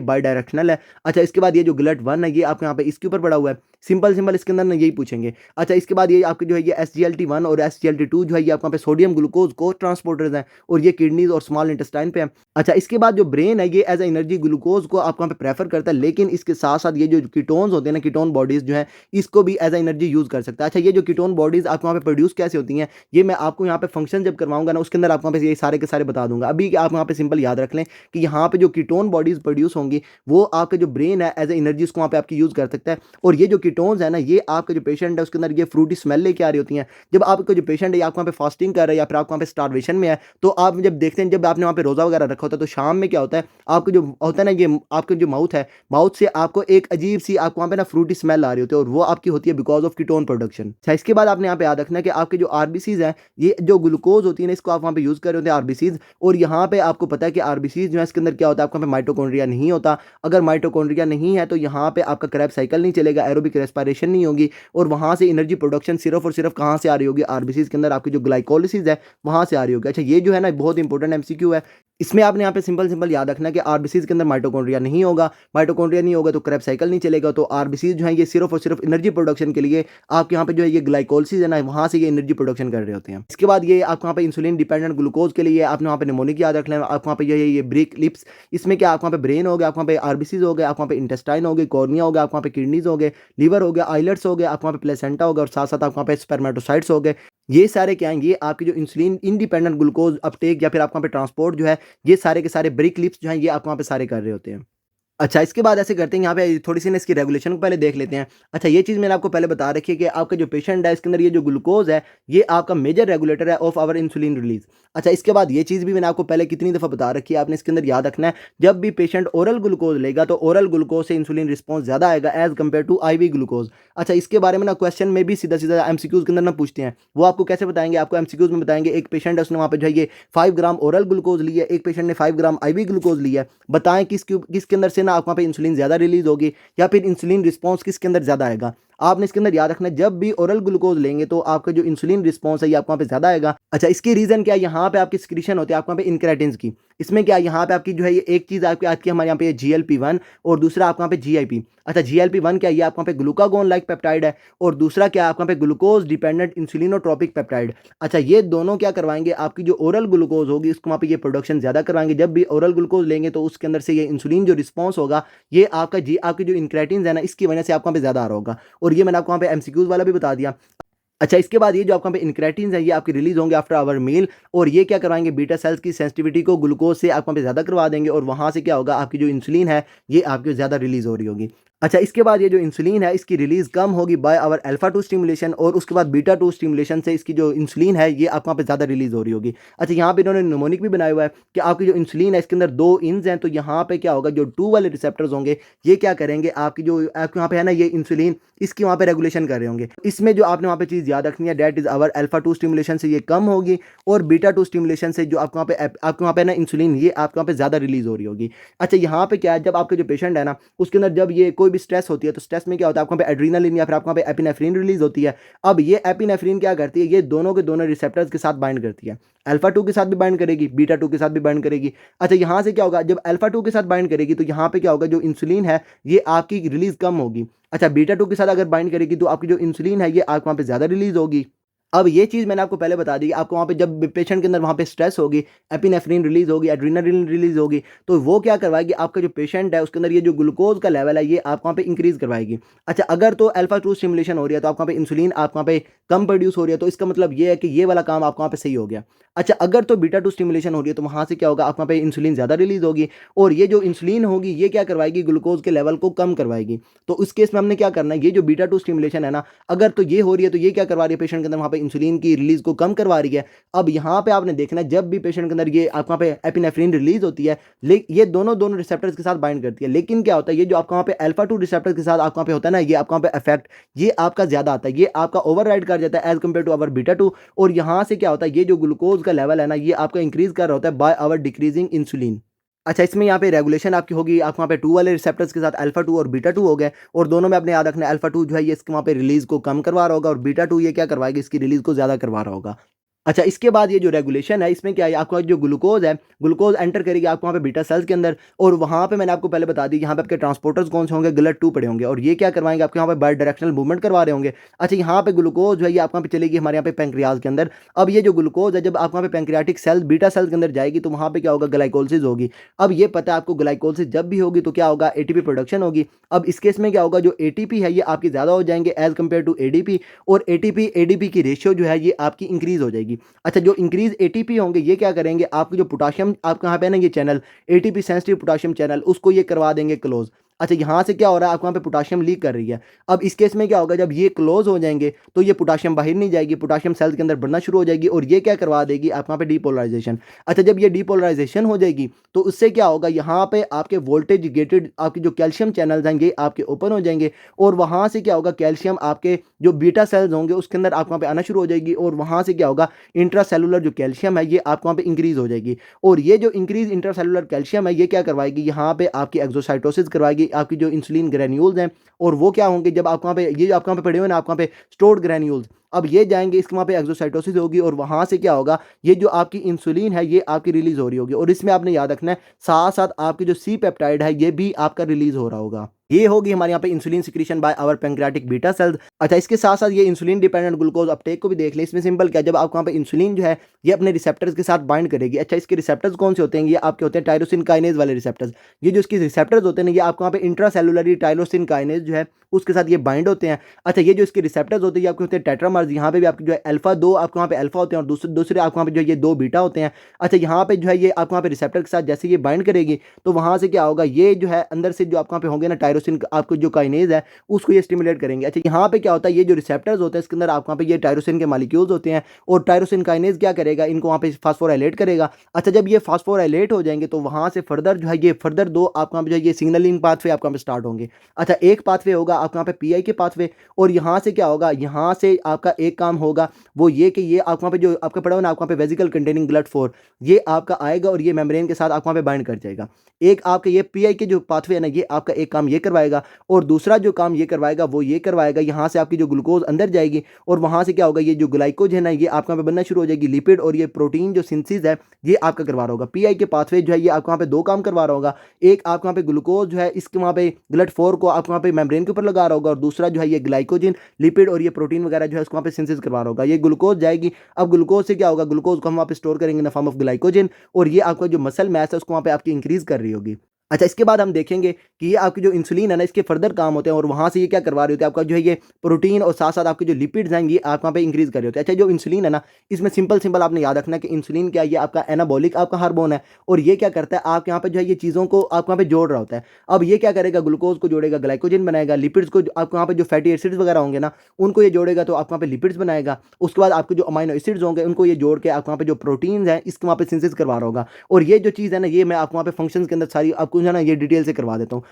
बायडायरेक्शनल है। अच्छा, इसके बाद ये जो ग्लट 1 है, ये आपके यहाँ पे इसके ऊपर पड़ा हुआ है। सिंपल इसके अंदर ना यही पूछेंगे। अच्छा, इसके बाद ये आपके जो है ये एसजीएलटी-1 और एसजीएलटी-2 जो है ये आपके वहाँ पे सोडियम ग्लूकोज को ट्रांसपोर्टर्स हैं और ये किडनीज़ और स्मॉल इंटेस्टाइन पे हैं। अच्छा, इसके बाद जो ब्रेन है ये एज़ अ एनर्जी ग्लूकोज को आपको वहाँ पे प्रेफ़र करता है, लेकिन इसके साथ-साथ ये जो कीटोन्स होते हैं ना, कीटोन बॉडीज़ जो हैं, इसको भी एज़ अ एनर्जी यूज़ कर सकता है। अच्छा, ये जो कीटोन बॉडीज़ आपको वहाँ पे प्रोड्यूस कैसे होती हैं, ये मैं आपको यहाँ पे फंक्शन जब करवाऊँगा ना, उसके अंदर आपको वहाँ पे ये सारे के सारे बता दूँगा। अभी आप यहाँ पे सिंपल याद रख लें कि यहाँ पे जो कीटोन बॉडीज़ प्रोड्यूस होंगी, वो आपका जो ब्रेन है एज़ अ एनर्जी उसको वहाँ पे आपकी यूज़ कर सकता है और ये जो कीटोन्स है ना, ये आपका जो पेशेंट है उसके अंदर ये फ्रूटी स्मेल लेके आ रही होती हैं। जब आपका जो पेशेंट है, ये आपको वहाँ पे फास्टिंग कर रहा है या फिर आपको वहाँ पे स्टार्वेशन में है, तो आप जब देखते हैं, जब आपने वहाँ पे रोज़ा वगैरह रखा होता है, तो शाम में क्या होता है, आपको जो होता है ना, ये आपका जो माउथ है, माउथ से आपको एक अजीब-सी आपको वहाँ पे ना फ्रूटी स्मेल आ रही होती है और वो आपकी होती है बिकॉज़ ऑफ कीटोन प्रोडक्शन। अच्छा, इसके बाद आपने यहाँ पे याद रखना है कि आपके जो आरबीसीज़ हैं, ये जो ग्लूकोज़ होती है ना, इसको आप वहाँ पे यूज़ कर रहे होते हैं आरबीसीज़ और यहाँ पे आपको पता है कि आरबीसीज़ जो है इसके अंदर क्या होता है, आपको वहाँ पे माइटोकॉन्ड्रिया नहीं होता। अगर माइटोकॉन्ड्रिया नहीं है, तो यहाँ पे आपका क्रेब साइकिल नहीं चलेगा, एरोबिक रेस्पिरेशन नहीं होगी और वहाँ से एनर्जी प्रोडक्शन सिर्फ़ और सिर्फ़ कहाँ से आ रही होगी, आरबीसीज़ के अंदर आपकी जो ग्लाइकोलिसिस है, वहाँ से आ रही होगी। अच्छा, ये जो है ना बहुत इंपॉर्टेंट एमसीक्यू है। इसमें आपने यहाँ पे सिंपल याद रखना है कि आरबीसीज़ के अंदर माइटोकॉन्ड्रिया नहीं होगा, माइटोकॉन्ड्रिया नहीं होगा तो क्रेब साइकिल नहीं चलेगा, तो आरबीसीज़ जो है ये सिर्फ़ और सिर्फ़ एनर्जी प्रोडक्शन के लिए आपके यहाँ पे जो है ये ग्लाइकोलिसिस है ना, वहाँ से ये एनर्जी प्रोडक्शन कर रहे होते हैं। इसके बाद ये आपको वहाँ पे इंसुलिन डिपेंडेंट ग्लूकोज़ के लिए आपने वहाँ पे निमोनिक याद रख लेना, आपको वहाँ पे ये ब्रेक लिप्स, इसमें क्या आपको वहाँ पे ब्रेन हो गया, आपको वहाँ पे आरबीसीज़ हो गए, आपको वहाँ पे इंटेस्टाइन हो गए, कॉर्निया हो गया, आपको वहाँ पे किडनीज़ हो गए, लिवर हो गया, आइलेट्स हो गए, आपको वहाँ पे प्लेसेंटा हो गया और साथ-साथ आपको वहाँ पे स्पर्मेटोसाइट्स हो गए। ये सारे क्या हैं, ये आपकी जो इंसुलिन इंडिपेंडेंट ग्लूकोज़ अपटेक या फिर आपको वहाँ पे ट्रांसपोर्ट जो है, ये सारे के सारे ब्रेक लिप्स जो हैं, ये आपको वहाँ पे सारे कर रहे होते हैं। अच्छा, इसके बाद ऐसे करते हैं, यहाँ पे थोड़ी-सी ना इसकी रेगुलेशन को पहले देख लेते हैं। अच्छा, ये चीज़ मैंने आपको पहले बता रखी है कि आपका जो पेशेंट है, इसके अंदर ये जो ग्लूकोज़ है, ये आपका मेजर रेगुलेटर है ऑफ आवर इंसुलिन रिलीज़। अच्छा, इसके बाद ये चीज़ भी मैंने आपको पहले कितनी दफ़ा बता रखी है, आपने इसके अंदर याद रखना है, जब भी पेशेंट ओरल ग्लूकोज़ लेगा, तो ओरल ग्लूकोज़ से इंसुलिन रिस्पॉन्स ज़्यादा आएगा as compare to IV glucose. अच्छा, इसके बारे में ना क्वेश्चन में भी सीधा-सीधा एमसीक्यूज़ के अंदर ना पूछते हैं। वो आपको कैसे बताएँगे, आपको एमसीक्यूज़ में बताएँगे, एक पेशेंट है, उसने वहाँ पे जो है ये 5 ग्राम ओरल ग्लूकोज़ लिया है, एक पेशेंट ने 5 ग्राम आईवी ग्लूकोज़ लिया है। बताएँ किसके अंदर से ना आपको वहाँ पे इंसुलिन ज़्यादा रिलीज़ होगी या फिर इंसुलिन रिस्पॉन्स किसके अंदर ज़्यादा आएगा। आपने इसके अंदर याद रखना है, जब भी ओरल ग्लूकोज़ लेंगे तो आपका जो इंसुलिन रिस्पॉन्स है ये आपको वहाँ पे ज़्यादा आएगा। अच्छा, इसकी रीज़न क्या है, यहाँ पे आपकी सिक्रीशन होती है आपको वहाँ पे इनक्रेटिन्स की। इसमें क्या है, यहाँ पे आपकी जो है ये एक चीज़ आपकी आती है हमारे यहाँ पे जीएलपी-1 और दूसरा आपका वहाँ पे जीआईपी। अच्छा, जीएलपी-1 क्या है, ये आपको वहाँ पे ग्लूकागोन लाइक पेप्टाइड है और दूसरा क्या है, आपको वहाँ पे ग्लूकोज़ डिपेंडेंट इंसुलिनोट्रोपिक पेप्टाइड। अच्छा, ये दोनों क्या करवाएँगे, आपकी जो ओरल ग्लूकोज़ होगी उसको वहाँ पे ये प्रोडक्शन ज़्यादा करवाएँगे। जब भी ओरल ग्लूकोज़ लेंगे तो उसके अंदर से ये इंसुलिन जो रिस्पॉन्स होगा, ये आपकी जो इनक्रेटिन्स है ना, इसकी वजह से आपको वहाँ पे ज़्यादा आ रहा होगा और ये मैंने आपको वहाँ पे एमसीक्यूज़ वाला भी बता दिया। अच्छा, इसके बाद ये जो आपको वहाँ पे इनक्रेटिन्स हैं, ये आपके रिलीज़ होंगे आफ्टर आवर मील और ये क्या करवाएँगे, बीटा सेल्स की सेंसिटिविटी को ग्लूकोज़ से आपको वहाँ पे ज़्यादा करवा देंगे और वहाँ से क्या होगा, आपकी जो इंसुलिन है, ये आपकी ज़्यादा रिलीज़ हो रही होगी। अच्छा, इसके बाद ये जो इंसुलिन है, इसकी रिलीज़ कम होगी बाय आवर अल्फ़ा 2 स्टिमुलेशन और उसके बाद बीटा 2 स्टिमुलेशन से इसकी जो इंसुलिन है, ये आपको वहाँ पे ज़्यादा रिलीज़ हो रही होगी। अच्छा, यहाँ पे इन्होंने निमोनिक भी बनाया हुआ है कि आपकी जो इंसुलिन है, इसके अंदर 2 इंस हैं, तो यहाँ पे क्या होगा, जो 2 वाले रिसेप्टर्स होंगे, ये क्या करेंगे, आपकी जो आपके वहाँ पे है ना ये इंसुलिन, इसकी वहाँ पे रेगुलेशन कर रहे होंगे। इसमें जो आपने वहाँ पे चीज़ याद रखनी है, that is our alpha 2 stimulation से ये कम होगी और बीटा 2 स्टिमुलेशन से जो आपके वहाँ पे ना इंसुलिन, ये आपके वहाँ पे ज़्यादा रिलीज़ हो रही होगी। अच्छा, यहाँ पे क्या है, जब आपके जो पेशेंट है ना, उसके अंदर जब ये कोई भी स्ट्रेस होती है, तो स्ट्रेस में क्या होता है, आपको वहाँ पे एड्रेनालिन या फिर आपको वहाँ पे एपिनेफ्रिन रिलीज़ होती है। अब ये एपिनेफ्रिन क्या करती है, ये दोनों के दोनों रिसेप्टर्स के साथ बाइंड करती है। अल्फ़ा 2 के साथ भी बाइंड करेगी, बीटा 2 के साथ भी बाइंड करेगी। अच्छा, यहाँ से क्या होगा, जब अल्फ़ा 2 के साथ बाइंड करेगी, तो यहाँ पे क्या होगा, जो इंसुलिन है, ये आपकी रिलीज़ कम होगी। अच्छा, बीटा 2 के साथ अगर बाइंड करेगी, तो आपकी जो इंसुलिन है, ये आपको वहाँ पे ज़्यादा रिलीज़ होगी। अब ये चीज़ मैंने आपको पहले बता दी कि आपको वहाँ पे जब पेशेंट के अंदर वहाँ पे स्ट्रेस होगी, एपिनेफ्रिन रिलीज़ होगी, एड्रेनालिन रिलीज़ होगी, तो वो क्या करवाएगी, आपका जो पेशेंट है उसके अंदर ये जो ग्लूकोज़ का लेवल है, ये आपको वहाँ पे इंक्रीज़ करवाएगी। अच्छा, अगर तो अल्फ़ा 2 स्टिमुलेशन हो रही है, तो आपको वहाँ पे इंसुलिन आपको वहाँ पे कम प्रोड्यूस हो रही है, तो इसका मतलब ये है कि ये वाला काम आपको वहाँ पे सही हो गया। अच्छा, अगर तो बीटा 2 स्टिमुलेशन हो रही है, तो वहाँ से क्या होगा, आपको वहाँ पे इंसुलिन ज़्यादा रिलीज़ होगी और ये जो इंसुलिन होगी, ये क्या करवाएगी, ग्लूकोज़ के लेवल को कम करवाएगी। तो उस केस में हमने क्या करना है, ये जो बीटा 2 स्टिमुलेशन है ना, अगर तो ये हो रही है, तो ये क्या करवा रही है, पेशेंट के अंदर वहाँ पे इंसुलिन की रिलीज़ को कम करवा रही है। अब यहाँ पे आपने देखना है, जब भी पेशेंट के अंदर ये आपको वहाँ पे एपिनेफ्रिन रिलीज़ होती है, ये दोनों रिसेप्टर्स के साथ बाइंड करती है। लेकिन क्या होता है, ये जो आपका वहाँ पे अल्फ़ा 2 रिसेप्टर्स के साथ आपको वहाँ पे होता है ना, ये आपका वहाँ पे इफ़ेक्ट, ये आपका ज़्यादा आता है, ये आपका ओवरराइड कर जाता है as compare to our beta 2 और यहाँ से क्या होता है, ये जो ग्लूकोज़ का लेवल है ना, ये आपका इंक्रीज़ कर रहा होता है बाय आवर डिक्रीज़िंग इंसुलिन। अच्छा, इसमें यहाँ पे रेगुलेशन आपकी होगी, आपको वहाँ पे 2 वाले रिसेप्टर्स के साथ अल्फा 2 और बीटा 2 हो गए, और दोनों में आपने याद रखना है अल्फा 2 जो है ये इसके वहाँ पे रिलीज़ को कम करवा रहा होगा, और बीटा 2 ये क्या करवाएगी, इसकी रिलीज़ को ज़्यादा करवा रहा होगा। अच्छा, इसके बाद ये जो रेगुलेशन है इसमें क्या है, आपका जो ग्लूकोज़ है, ग्लूकोज़ एंटर करेगी आपको वहाँ पे बीटा सेल्स के अंदर, और वहाँ पे मैंने आपको पहले बता दी यहाँ पे आपके ट्रांसपोर्टर्स कौन से होंगे, GLUT2 पड़े होंगे, और ये क्या करवाएँगे, आपके यहाँ पे बाई डायरेक्शनल मूवमेंट करवा रहे होंगे। अच्छा, यहाँ पे ग्लूकोज़ जो है ये आपको वहाँ पे चलेगी हमारे यहाँ पे पैंक्रियाज़ के अंदर। अब ये जो ग्लूकोज़ है जब आपको वहाँ पे पैंक्रियाटिक सेल बीटा सेल्स के अंदर जाएगी तो वहाँ पे क्या होगा, ग्लाइकोलिसिस होगी। अब ये पता है आपको ग्लाइकोलिसिस जब भी होगी तो क्या होगा, एटीपी प्रोडक्शन होगी। अब इस केस में क्या होगा, जो एटीपी है ये आपकी ज़्यादा हो जाएँगे एज़ कम्पेयर टू एडीपी, और एटीपी एडीपी की रेशियो जो है ये आपकी इंक्रीज़ हो जाएगी। अच्छा, जो इंक्रीज़ एटीपी होंगे ये क्या करेंगे, आपकी जो पोटेशियम आपका यहाँ पे है ना ये channel, ATP sensitive potassium channel, उसको ये करवा देंगे क्लोज़। अच्छा, यहाँ से क्या हो रहा है, आपको वहाँ पे पोटेशियम लीक कर रही है। अब इस केस में क्या होगा, जब ये क्लोज़ हो जाएँगे तो ये पोटेशियम बाहर नहीं जाएगी, पोटेशियम सेल्स के अंदर बढ़ना शुरू हो जाएगी, और ये क्या करवा देगी, आपको वहाँ पे डिपोलराइज़ेशन। अच्छा, जब ये डिपोलराइज़ेशन हो जाएगी तो उससे क्या होगा, यहाँ पे आपके वोल्टेज गेटेड आपके जो कैल्शियम चैनल्स हैं ये आपके ओपन हो जाएँगे, और वहाँ से क्या होगा, कैल्शियम आपके जो बीटा सेल्स होंगे उसके अंदर आपको वहाँ पे आना शुरू हो जाएगी, और वहाँ से क्या होगा, इंट्रासेलुलर जो कैल्शियम है ये आपको वहाँ पे इंक्रीज़ हो जाएगी, और ये जो इंक्रीज़ इंट्रासेलुलर कैल्शियम है ये क्या करवाएगी, यहाँ पे आपकी एक्सोसाइटोसिस करवाएगी, आपकी जो इंसुलिन ग्रैन्यूल्स हैं, और वो क्या होंगे, जब आपको वहाँ पे ये जो आपको वहाँ पे पड़े हुए हैं ना, आपको वहाँ पे स्टोर्ड ग्रैन्यूल्स, अब ये जाएँगे, इसके वहाँ पे एक्सोसाइटोसिस होगी, और वहाँ से क्या होगा, ये जो आपकी इंसुलिन है ये आपकी रिलीज़ हो रही होगी, और इसमें आपने याद रखना है साथ-साथ आपकी जो सी पेप्टाइड है ये भी आपका रिलीज़ हो रहा होगा। ये होगी हमारे यहाँ पे insulin secretion by our pancreatic beta cells. अच्छा, इसके साथ-साथ ये इंसुलिन डिपेंडेंट ग्लूकोज अपटेक को भी देख लें। इसमें सिंपल क्या है, जब आपको वहाँ पे इंसुलिन जो है ये अपने रिसेप्टर्स के साथ बाइंड करेगी। अच्छा, इसके रिसेप्टर्स कौन से होते हैं, ये आपके होते हैं टायरोसिन काइनेज वाले रिसेप्टर्स। ये जो इसके रिसेप्टर्स होते हैं ना, ये आपको वहाँ पे इंट्रासेलुलरी टायरोसिन काइनेज जो है उसके साथ ये बाइंड होते हैं। अच्छा, ये जो इसके रिसेप्टर्स होते हैं ये आपके होते हैं टेट्रामर्स। यहाँ पे भी आपके जो है अल्फा 2 आपको वहाँ पे अल्फा होते हैं, और दूसरे दूसरे आपको वहाँ पे जो है ये 2 बीटा होते हैं। अच्छा, यहाँ पे जो है ये आपको वहाँ पे रिसेप्टर के साथ जैसे ये बाइंड करेगी तो वहाँ से क्या होगा, ये जो है अंदर से जो आपको वहाँ पे होंगे ना टायरोसिन आपको जो काइनेज है उसको ये स्टिमुलेट करेंगे। अच्छा, यहाँ पे क्या होता है, ये जो रिसेप्टर्स होते हैं इसके अंदर आपको वहाँ पे ये टायरोसिन के मॉलिक्यूल्स होते हैं, और टायरोसिन काइनेज क्या करेगा, इनको वहाँ पे फास्फोराइलेट करेगा। अच्छा, जब ये फास्फोराइलेट हो जाएंगे तो वहाँ से फर्दर जो है ये फर्दर 2 आपको वहाँ पे जो है ये सिग्नलिंग पाथवे आपको वहाँ पे स्टार्ट होंगे। अच्छा, एक पाथवे होगा आपको वहाँ पे पीआई के पाथवे, और यहाँ से क्या होगा, यहाँ से आपका एक काम होगा वो ये कि ये आपको वहाँ पे जो आपका पड़ा हो ना, आपको वहाँ पे वेसिकल कंटेनिंग GLUT4 ये आपका आएगा, और ये मेम्ब्रेन के साथ आपको वहाँ पे बाइंड कर जाएगा। एक आपके ये पीआई के जो पाथवे है ना, ये आपका एक काम ये करवाएगा, और दूसरा जो काम ये करवाएगा वो ये करवाएगा, यहाँ से आपकी जो ग्लूकोज अंदर जाएगी, और वहाँ से क्या होगा, ये जो ग्लाइकोज है ना ये आपका वहाँ पे बनना शुरू हो जाएगी, लिपिड और ये प्रोटीन जो सिंथेसिस है ये आपका करवा रहा होगा। पीआई के पाथवे जो है ये आपको वहाँ पे 2 काम करवा रहा होगा। एक आपको वहाँ पे ग्लूकोज जो है इसके वहाँ पे GLUT4 को आपको वहाँ पे मेम्ब्रेन के ऊपर लगा रहा होगा, और दूसरा जो है ये ग्लाइकोजन, लिपिड और ये प्रोटीन वगैरह जो है उसको वहाँ पे सिंथेसिस करवा रहा होगा। ये ग्लूकोज जाएगी, अब ग्लूकोज से क्या होगा, ग्लूकोज को हम वहाँ पे स्टोर करेंगे in the form of glycogen, और ये आपका जो मसल मास है उसको वहाँ पे आपकी इंक्रीज कर रही होगी। अच्छा, इसके बाद हम देखेंगे कि ये आपकी जो इंसुलिन है ना इसके फर्दर काम होते हैं, और वहाँ से ये क्या करवा रहे होते हैं, आपका जो है ये प्रोटीन और साथ साथ आपके जो लिपिड्स हैं ये आप वहाँ पे इंक्रीज कर रहे होते हैं। अच्छा, जो इंसुलिन है ना इसमें सिंपल सिंपल आपने याद रखना है कि इंसुलिन क्या है, ये आपका एनाबॉलिक आपका हार्मोन है, और ये क्या करता है, आप यहाँ पे जो है ये चीज़ों को आप वहाँ पे जोड़ रहा होता है। अब ये क्या करेगा, ग्लूकोज को जोड़ेगा, ग्लाइकोजन बनाएगा, लिपिड्स को आपको वहाँ पे जो फैटी एसिड्स वगैरह होंगे ना उनको ये जोड़ेगा, तो आपको वहाँ पे लिपिड्स बनाएगा। उसके बाद आपके जो अमाइनो एसिड्स होंगे उनको ये जोड़ के आपको वहाँ पे जो प्रोटीन्स हैं इसको वहाँ पे सिंथेसिस करवा रहा होगा। और ये जो चीज़ है ना ये मैं आपको वहाँ पे फंक्शंस के अंदर सारी आपको जो है ना ये डिटेल से करवा देता हूँ।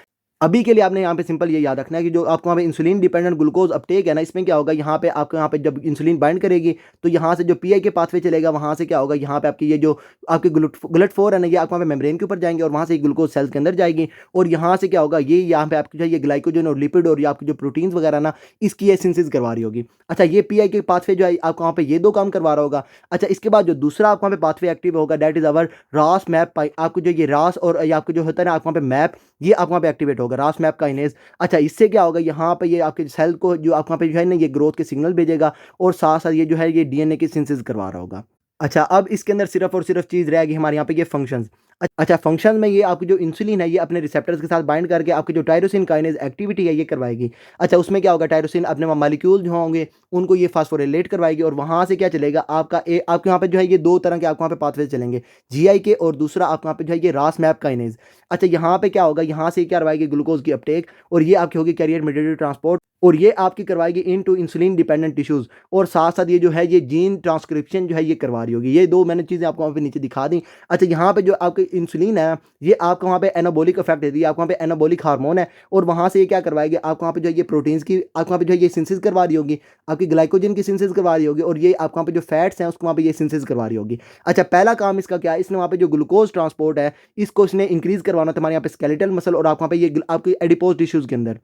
अभी के लिए आपने यहाँ पे सिंपल ये याद रखना है कि जो आपको वहाँ पे इंसुलिन डिपेंडेंट ग्लूकोज अपटेक है ना, इसमें क्या होगा, यहाँ पे आपको यहाँ पे जब इंसुलिन बाइंड करेगी तो यहाँ से जो पीआई के पाथवे चलेगा, वहाँ से क्या होगा, यहाँ पे आपकी ये जो आपके GLUT4 है ना ये आपको वहाँ पे मेम्ब्रेन के ऊपर जाएंगे, और वहाँ से ग्लूकोज सेल्स के अंदर जाएगी, और यहाँ से क्या होगा, ये यहाँ पे आपकी जो ये ग्लाइकोजन और लिपिड और ये आपकी जो प्रोटीन्स वगैरह ना इसकी ये सिंथेसिस करवा रही होगी। अच्छा, ये पीआई के पाथवे जो है आपको वहाँ पे ये 2 काम करवा रहा होगा। अच्छा, इसके बाद जो दूसरा आपको वहाँ पे पाथवे एक्टिव होगा दैट इज अवर रास मैप, आपको जो ये रास और ये आपको जो होता है ना आपको वहाँ पे मैप, ये आपको वहाँ पे एक्टिवेट होगा, रास मैप काइनेज। अच्छा, इससे क्या होगा, यहाँ पे ये आपके सेल को जो आपको वहाँ पे जो है ना ये ग्रोथ के सिग्नल भेजेगा, और साथ साथ ये जो है ये डीएनए की सिंथेसिस करवा रहा होगा। अच्छा, अब इसके अंदर सिर्फ और सिर्फ चीज़ रहेगी हमारे यहाँ पे ये फंक्शंस। अच्छा, फंक्शन में ये आपकी जो इंसुलिन है ये अपने रिसेप्टर्स के साथ बाइंड करके आपकी जो टायरोसिन काइनेज एक्टिविटी है ये करवाएगी। अच्छा, उसमें क्या होगा, टायरोसिन अपने मॉलिक्यूल जो होंगे उनको ये फास्फोरिलेट करवाएगी, और वहाँ से क्या चलेगा आपका आपके यहाँ पे जो है ये 2 तरह के आपको वहाँ पे पाथवे चलेंगे, जीआई के, और दूसरा आपको वहाँ पे जो है ये रास मैप काइनेज। अच्छा, यहाँ पे क्या होगा, यहाँ से क्या करवाएगी ग्लूकोज की अपटेक, और ये आपकी होगी कैरियर मीडिएटेड ट्रांसपोर्ट, और ये आपकी करवाएगी इनटू इंसुलिन डिपेंडेंट टिश्यूज़, और साथ साथ ये जो है ये जीन ट्रांसक्रिप्शन जो है ये करवा रही होगी। ये 2 मैंने चीज़ें आपको वहाँ पे नीचे दिखा दी। अच्छा, यहाँ पे जो आपके आपका इंसुलिन है ये आपको वहाँ पे एनाबॉलिक इफेक्ट देती है, आपको वहाँ पे एनाबॉलिक हार्मोन है और वहाँ से ये क्या करवाएगी आपको वहाँ पे जो है ये प्रोटीन्स की आपको वहाँ पे जो है ये सिंथेसिस करवा रही होगी, आपकी ग्लाइकोजन की सिंथेसिस करवा रही होगी और ये आपको वहाँ पे जो फैट्स हैं उसको वहाँ पे ये सिंथेसिस करवा रही होगी। अच्छा, पहला काम इसका क्या है, इसने वहाँ पे जो ग्लूकोज ट्रांसपोर्ट है इसको इसने इंक्रीज करवाना था हमारे यहाँ पे स्केलेटल मसल और आपको वहाँ पे ये आपकी एडिपोज टिश्यूज के अंदर।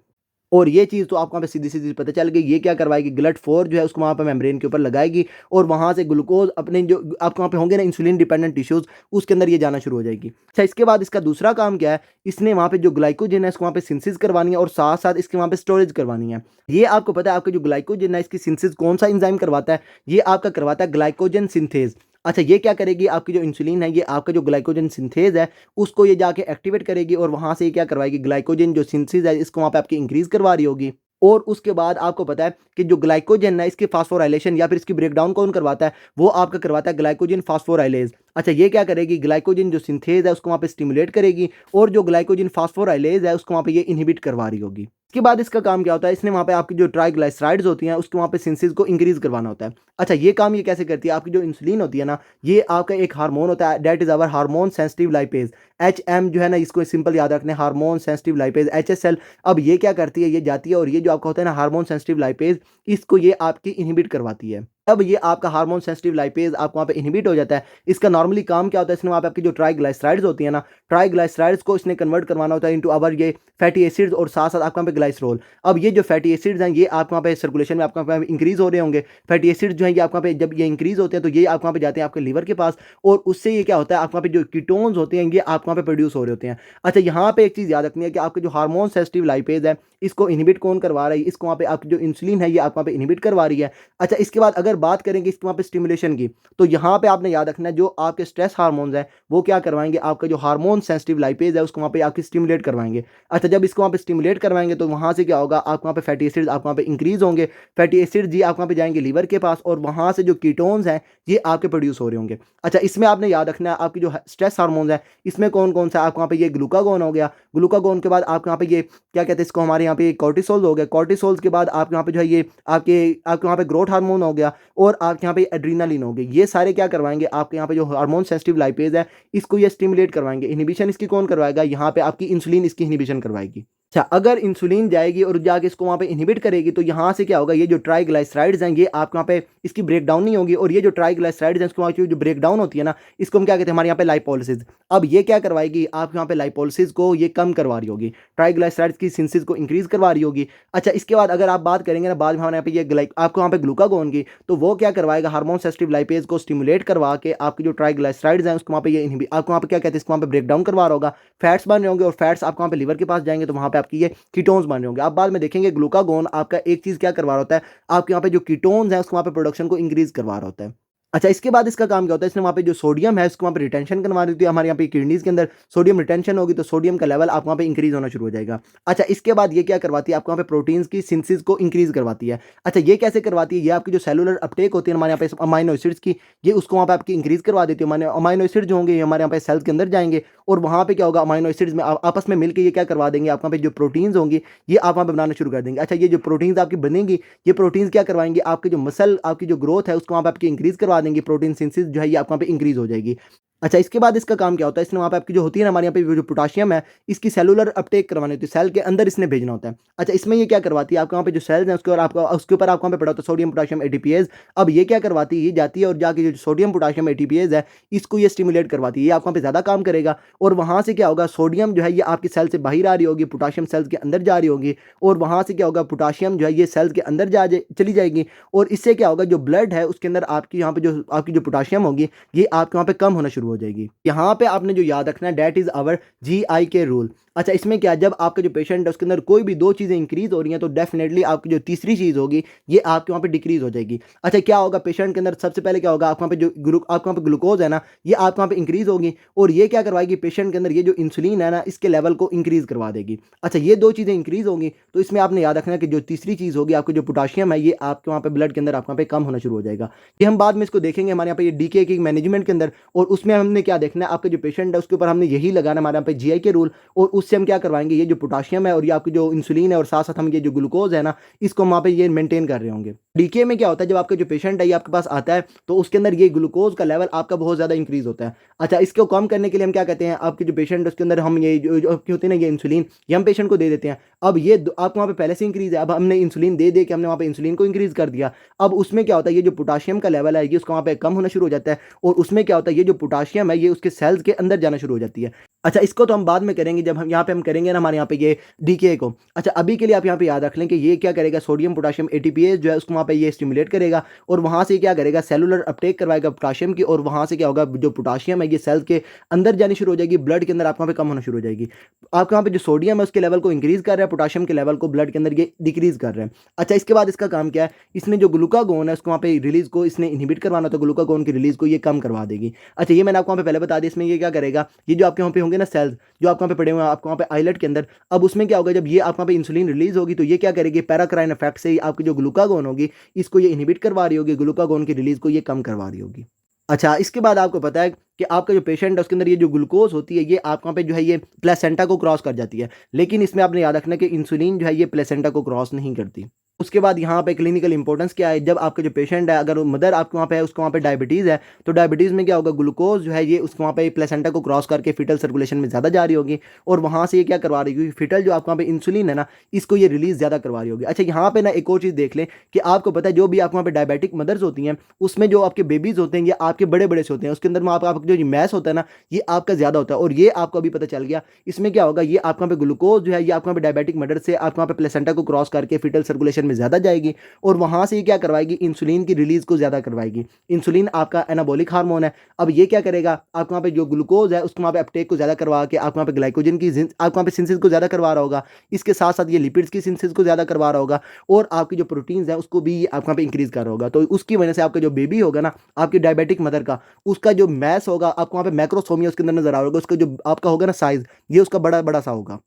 और ये चीज़ तो आपको वहाँ पे सीधी-सीधी पता चल गई, ये क्या करवाएगी GLUT4 जो है उसको वहाँ पे मेम्ब्रेन के ऊपर लगाएगी और वहाँ से ग्लूकोज़ अपने जो आपको वहाँ पे होंगे ना इंसुलिन डिपेंडेंट टिश्यूज़ उसके अंदर ये जाना शुरू हो जाएगी। अच्छा, इसके बाद इसका दूसरा काम क्या है, इसने वहाँ पे जो ग्लाइकोजन है इसको वहाँ पे सिंथेसिस करवानी है और साथ-साथ इसके वहाँ पे स्टोरेज करवानी है। ये आपको पता है आपका जो ग्लाइकोजन है इसकी सिंथेसिस कौन-सा एंजाइम करवाता है? ये आपका करवाता है ग्लाइकोजन सिंथेज़। अच्छा, ये क्या करेगी आपकी जो इंसुलिन है ये आपका जो ग्लाइकोजन सिंथेज़ है उसको ये जाके एक्टिवेट करेगी और वहाँ से ये क्या करवाएगी ग्लाइकोजन जो सिंथेसिस है इसको वहाँ पे आपकी इंक्रीज़ करवा रही होगी। और उसके बाद आपको पता है कि जो ग्लाइकोजन है इसकी फास्फोराइलेशन या फिर इसकी ब्रेकडाउन कौन करवाता है, वो आपका करवाता है ग्लाइकोजन फास्फोराइलेज। अच्छा, ये क्या करेगी ग्लाइकोजन जो सिंथेज है उसको वहाँ पे स्टिमुलेट करेगी और जो ग्लाइकोजन फास्फोराइलेज है उसको वहाँ पे ये इनहिबिट करवा रही होगी। इसके बाद इसका काम क्या होता है, इसने वहाँ पे आपकी जो ट्राइग्लिसराइड्स होती हैं उसके वहाँ पे सिंथेसिस को इंक्रीज करवाना होता है। अच्छा, ये काम ये कैसे करती है, आपकी जो इंसुलिन होती है ना ये आपका एक हार्मोन होता है, that is our hormone sensitive lipase. HM जो है ना इसको सिंपल याद रखना है, हार्मोन सेंसिटिव लाइपेज HSL। अब ये क्या करती है, ये जाती है और ये जो आपका होता है ना हार्मोन सेंसिटिव लाइपेज इसको ये आपकी इनहिबिट करवाती है। अब ये आपका हार्मोन सेंसिटिव लाइपेज आपको वहाँ पे इनहिबिट हो जाता है। इसका नॉर्मली काम क्या होता है, इसने वहाँ पे आपकी जो ट्राइग्लिसराइड्स होती है ना ट्राइग्लिसराइड्स को इसने कन्वर्ट करवाना होता है इनटू अवर ये फैटी एसिड्स और साथ साथ आपको वहाँ पे ग्लाइसरोल। अब ये जो फैटी एसिड्स हैं ये आपको वहाँ पे सर्कुलेशन में आपको वहाँ पे इंक्रीज हो रहे होंगे। फैटी एसिड्स जो है ये आपको वहाँ पे जब ये इंक्रीज होते हैं तो ये आपको वहाँ पे जाते हैं आपके लीवर के पास और उससे ये क्या होता है आपको वहाँ पे जो कीटोन्स होते हैं ये आपको वहाँ पे प्रोड्यूस हो रहे होते हैं। अच्छा, यहाँ पे एक चीज़ याद रखनी है कि आपके जो हार्मोन सेंसिटिव लाइपेज है इसको इनहिबिट कौन करवा रहा है, इसको वहाँ पे आपकी जो इंसुलिन है ये आपको वहाँ पे इनहिबिट करवा रही है। अच्छा, इसके बाद अगर बात करेंगे इसके वहाँ पे स्टिमुलेशन की तो यहाँ पे आपने याद रखना है जो आपके स्ट्रेस हार्मोन्स हैं वो क्या करवाएंगे, आपका जो हार्मोन सेंसिटिव लाइपेज है उसको वहाँ पे आपकी स्टिमुलेट करवाएंगे। अच्छा, जब इसको वहाँ पे स्टिमुलेट करवाएंगे तो वहाँ से क्या होगा, आपको वहाँ पे फैटी एसिड्स आपको वहाँ पे इंक्रीज होंगे। फैटी एसिड जी आपको वहाँ पे जाएंगे लीवर के पास और वहाँ से जो कीटोन्स हैं ये आपके प्रोड्यूस हो रहे होंगे। अच्छा, इसमें आपने याद रखना है आपकी जो स्ट्रेस हार्मोन्स है इसमें कौन कौन सा, आपको वहाँ पे ये ग्लूकागोन हो गया, ग्लूकागोन के बाद आपके यहाँ पे ये क्या कहते हैं इसको हमारे यहाँ पे कॉर्टिसोल हो गया, कॉर्टिसोल के बाद आपके यहाँ पे जो है ये आपके आपके यहाँ पे ग्रोथ हार्मोन हो गया और आपके यहाँ पे एड्रीनालिन हो गई। ये सारे क्या करवाएंगे आपके यहाँ पे जो हार्मोन सेंसिटिव लाइपेज है इसको ये स्टिमुलेट करवाएंगे। इनहिबिशन इसकी कौन करवाएगा, यहाँ पे आपकी इंसुलिन इसकी इनहिबिशन करवाएगी। अच्छा, अगर इंसुलिन जाएगी और जाके इसको वहाँ पे इनहिबिट करेगी तो यहाँ से क्या होगा, ये जो ट्राइग्लिसराइड्स हैं ये आपके वहाँ पे इसकी ब्रेकडाउन नहीं होगी और ये जो ट्राइग्लिसराइड्स हैं इसको वहाँ की जो ब्रेकडाउन होती है ना इसको हम क्या कहते हैं हमारे यहाँ पे लाइपोलिसिस। अब ये क्या करवाएगी आपके यहाँ पे लाइपोलिसिस को ये कम करवा रही होगी, ट्राइग्लिसराइड्स की सिंथेसिस को इंक्रीज करवा रही होगी। अच्छा, इसके बाद अगर आप बात करेंगे ना बाद में हमारे यहाँ पे ये आपको वहाँ पे ग्लूकागोन की तो वो क्या करवाएगा, हार्मोन सेंसिटिव लाइपेज को स्टिमुलेट करवा के आपकी जो ट्राइग्लिसराइड्स हैं उसको वहाँ पे ये आपको वहाँ पे क्या कहते हैं इसको वहाँ पे ब्रेकडाउन करवा रहा होगा, फैट्स बन रहे होंगे और फैट्स आपको वहाँ पे लीवर के पास जाएंगे तो वहाँ पे आपकी ये कीटोन्स बन रहे होंगे। आप बाद में देखेंगे ग्लूकागोन आपका एक चीज़ क्या करवा रहा होता है, आपके यहाँ पे जो कीटोन्स हैं उसको वहाँ पे प्रोडक्शन को इंक्रीज करवा रहा होता है। अच्छा, इसके बाद इसका काम क्या होता है, इसने वहाँ पे जो सोडियम है उसको वहाँ पे रिटेंशन करवा दी थी, हमारे यहाँ पे किडनीज के अंदर सोडियम रिटेंशन होगी तो सोडियम का लेवल आपको वहाँ पे इंक्रीज होना शुरू हो जाएगा। अच्छा, इसके बाद ये क्या करवाती है आपको वहाँ पे प्रोटीन्स की सिंथेसिस को इंक्रीज करवाती है। अच्छा, ये कैसे करवाती है, ये आपकी जो सेलुलर अपटेक होती है हमारे यहाँ पे अमाइनो एसिड्स की ये उसको वहाँ पे आपकी इंक्रीज करवा देती है। अमाइनो एसिड जो होंगे ये हमारे यहाँ पे सेल्स के अंदर जाएंगे और वहाँ पे क्या होगा, अमाइनो एसिड्स में आपस में मिलकर ये क्या करवा देंगे, आपको वहाँ पे जो प्रोटीन्स होंगी ये आप वहाँ पे बनाना शुरू कर देंगे। अच्छा, ये जो प्रोटीन्स आपकी बनेंगी ये प्रोटीन्स क्या करवाएंगे, आपके जो मसल आपकी जो ग्रोथ है उसको वहाँ पे आपकी इंक्रीज करवा देंगे, प्रोटीन सिंथेसिस जो है ये आपको वहाँ पे इंक्रीज हो जाएगी। अच्छा, इसके बाद इसका काम क्या होता है, इसने वहाँ पे आपकी जो होती है ना हमारे यहाँ पे जो पोटाशियम है इसकी सेलुलर अपटेक करवानी होती है, सेल के अंदर इसने भेजना होता है। अच्छा, इसमें ये क्या करवाती है आपके वहाँ पे जो सेल्स हैं उसके ऊपर आपको वहाँ पे पड़ा होता है सोडियम पोटाशियम एटीपीएज। अब ये क्या करवाती है, ये जाती है और जाके जो सोडियम पोटाशियम एटीपीएज है इसको ये स्टिमुलेट करवाती है, ये आपको वहाँ पे ज़्यादा काम करेगा और वहाँ से क्या होगा, सोडियम जो है ये आपकी सेल से बाहर आ रही होगी, पोटाशियम सेल्स के अंदर जा रही होगी और वहाँ से क्या होगा, पोटाशियम जो है ये सेल्स के अंदर चली जाएगी और इससे क्या होगा, जो ब्लड है उसके अंदर आपकी यहाँ पे जो आपकी जो पोटाशियम होगी ये आपके वहाँ पे कम होना शुरू हो जाएगी। यहाँ पे आपने जो याद रखना है डेट इज आवर GI के रूल। अच्छा, इसमें क्या, जब आपका जो पेशेंट है उसके अंदर कोई भी दो चीज़ें इंक्रीज हो रही हैं तो डेफिनेटली आपकी जो तीसरी चीज़ होगी ये आपके वहाँ पे डिक्रीज हो जाएगी। अच्छा, क्या होगा पेशेंट के अंदर, सबसे पहले क्या होगा, आपके वहाँ पे जो आपके वहाँ पे ग्लूकोज है ना ये आपके वहाँ पे इंक्रीज होगी और ये क्या करवाएगी पेशेंट के अंदर ये जो इंसुलिन है ना इसके लेवल को इंक्रीज करवा देगी। अच्छा, ये दो चीज़ें इंक्रीज होंगी तो इसमें आपने याद रखना है कि जो तीसरी चीज़ होगी आपको जो पोटाशियम है ये आपके वहाँ पे ब्लड के अंदर आपके वहाँ पे कम होना शुरू हो जाएगा। ये हम बाद में इसको देखेंगे हमारे यहाँ पे ये DK की मैनेजमेंट के अंदर और उसमें हमने क्या देखना है, आपका जो पेशेंट है उसके ऊपर हमने यही लगाना हमारे यहाँ पे GI के रूल और उससे हम क्या करवाएंगे, ये जो पोटाशियम है और ये आपकी जो इंसुलिन है और साथ साथ हम ये जो ग्लूकोज है ना, इसको हम वहाँ पे ये मेंटेन कर रहे होंगे। डीके में क्या होता है, जब आपका जो पेशेंट है ये आपके पास आता है तो उसके अंदर ये ग्लूकोज का लेवल आपका बहुत ज़्यादा इंक्रीज होता है। अच्छा, इसको कम करने के लिए हम क्या कहते हैं, आपके जो पेशेंट है उसके अंदर हम ये जो आपकी होती है ना ये इंसुलिन, ये हम पेशेंट को दे देते हैं। अब ये आपको वहाँ पे पहले से इंक्रीज है, अब हमने इंसुलिन दे दे के हमने वहाँ पे इंसुलिन को इंक्रीज कर दिया। अब उसमें क्या होता है, ये जो पोटाशियम का लेवल है ये उसका वहाँ पे कम होना शुरू हो जाता है और उसमें क्या होता है, ये जो पोटाशियम है ये उसके सेल्स के अंदर जाना शुरू हो जाती है। अच्छा, इसको तो हम बाद में करेंगे जब हम यहाँ पे करेंगे ना हमारे यहाँ पे ये डीके को। अच्छा, अभी के लिए आप यहाँ पे याद रख लें कि ये क्या करेगा, सोडियम पोटाशियम एटीपीएस जो है उसको वहाँ पे ये स्टिमुलेट करेगा और वहाँ से क्या करेगा, सेलुलर अपटेक करवाएगा पोटाशियम की और वहाँ से क्या होगा, जो पोटाशियम है ये सेल्स के अंदर जानी शुरू हो जाएगी, ब्लड के अंदर आपको वहाँ पे कम होना शुरू हो जाएगी। आपके वहाँ पे जो सोडियम है उसके लेवल को इंक्रीज कर रहा है, पोटाशियम के लेवल को ब्लड के अंदर ये डिक्रीज कर रहा है। अच्छा, इसके बाद इसका काम क्या है, इसने जो ग्लूकागोन है उसको वहाँ पे रिलीज को इसने इनहिबिट करवाना, तो ग्लूकागोन की रिलीज को ये कम करवा देगी। अच्छा, ये मैंने आपको वहाँ पे पहले बता दिया, इसमें ये क्या करेगा, ये जो आपके वहाँ पे होंगे ना सेल्स जो आपको वहाँ पे पड़े हुए हैं आपको वहाँ पे आइलेट के अंदर, अब उसमें क्या होगा, जब ये आपको वहाँ पे इंसुलिन रिलीज होगी तो ये क्या करेगी, पैराक्राइन इफेक्ट से ही आपकी जो ग्लूकागोन होगी इसको ये इनहिबिट करवा रही होगी, ग्लूकागोन की रिलीज को ये कम करवा रही होगी। अच्छा, इसके बाद आपको पता है कि आपका जो पेशेंट है उसके अंदर ये जो ग्लूकोज होती है ये आपको वहाँ पे जो है ये प्लेसेंटा को क्रॉस कर जाती है, लेकिन इसमें आपने याद रखना है कि इंसुलिन जो है ये प्लेसेंटा को क्रॉस नहीं करती। उसके बाद यहाँ पे क्लिनिकल इंपॉर्टेंस क्या है, जब आपका जो पेशेंट है अगर मदर आपके वहाँ पे है उसको वहाँ पे डायबिटीज़ है तो डायबिटीज़ में क्या होगा, ग्लूकोज जो है ये उसको वहाँ पे प्लेसेंटा को क्रॉस करके फिटल सर्कुलेशन में ज़्यादा जा रही होगी और वहाँ से ये क्या करवा रही होगी, फिटल जो आपको वहाँ पे इंसुलिन है ना इसको ये रिलीज़ ज़्यादा करवा रही होगी। अच्छा, यहाँ पे ना एक और चीज़ देख लें कि आपको पता है जो भी आपको वहाँ पे डायबिटिक मदर्स होती हैं उसमें जो आपके बेबीज़ होते हैं ये आपके बड़े बड़े से होते हैं, उसके अंदर में आपका जो मैस होता है ना ये आपका ज़्यादा होता है और ये आपको अभी पता चल गया। इसमें क्या होगा, ये आपको वहाँ पे ग्लूकोज जो है ये आपको वहाँ पे डायबिटिक मदर से आपको वहाँ पे प्लेसेंटा को क्रॉस करके फिटल सर्कुलेशन में ज़्यादा जाएगी और वहाँ से ये क्या करवाएगी, इंसुलिन की रिलीज को ज़्यादा करवाएगी। इंसुलिन आपका एनाबॉलिक हार्मोन है, अब ये क्या करेगा, आपको वहाँ पे जो ग्लूकोज है उसको वहाँ पे अपटेक को ज़्यादा करवा के आपको वहाँ पे ग्लाइकोजन की आपको वहाँ पे सिंथेसिस को ज़्यादा करवा रहा होगा, इसके साथ साथ ये लिपिड्स की सिंथेसिस को ज़्यादा करवा रहा होगा और आपकी जो प्रोटीन्स है उसको भी आपको वहाँ पे इंक्रीज कर रहा होगा। तो उसकी वजह से आपका जो बेबी होगा ना आपकी डायबिटिक मदर का, उसका जो मैस होगा आपको वहाँ पे मैक्रोसोमिया उसके अंदर नजर आ रहा होगा, उसका जो आपका होगा ना साइज ये उसका बड़ा बड़ा सा होगा।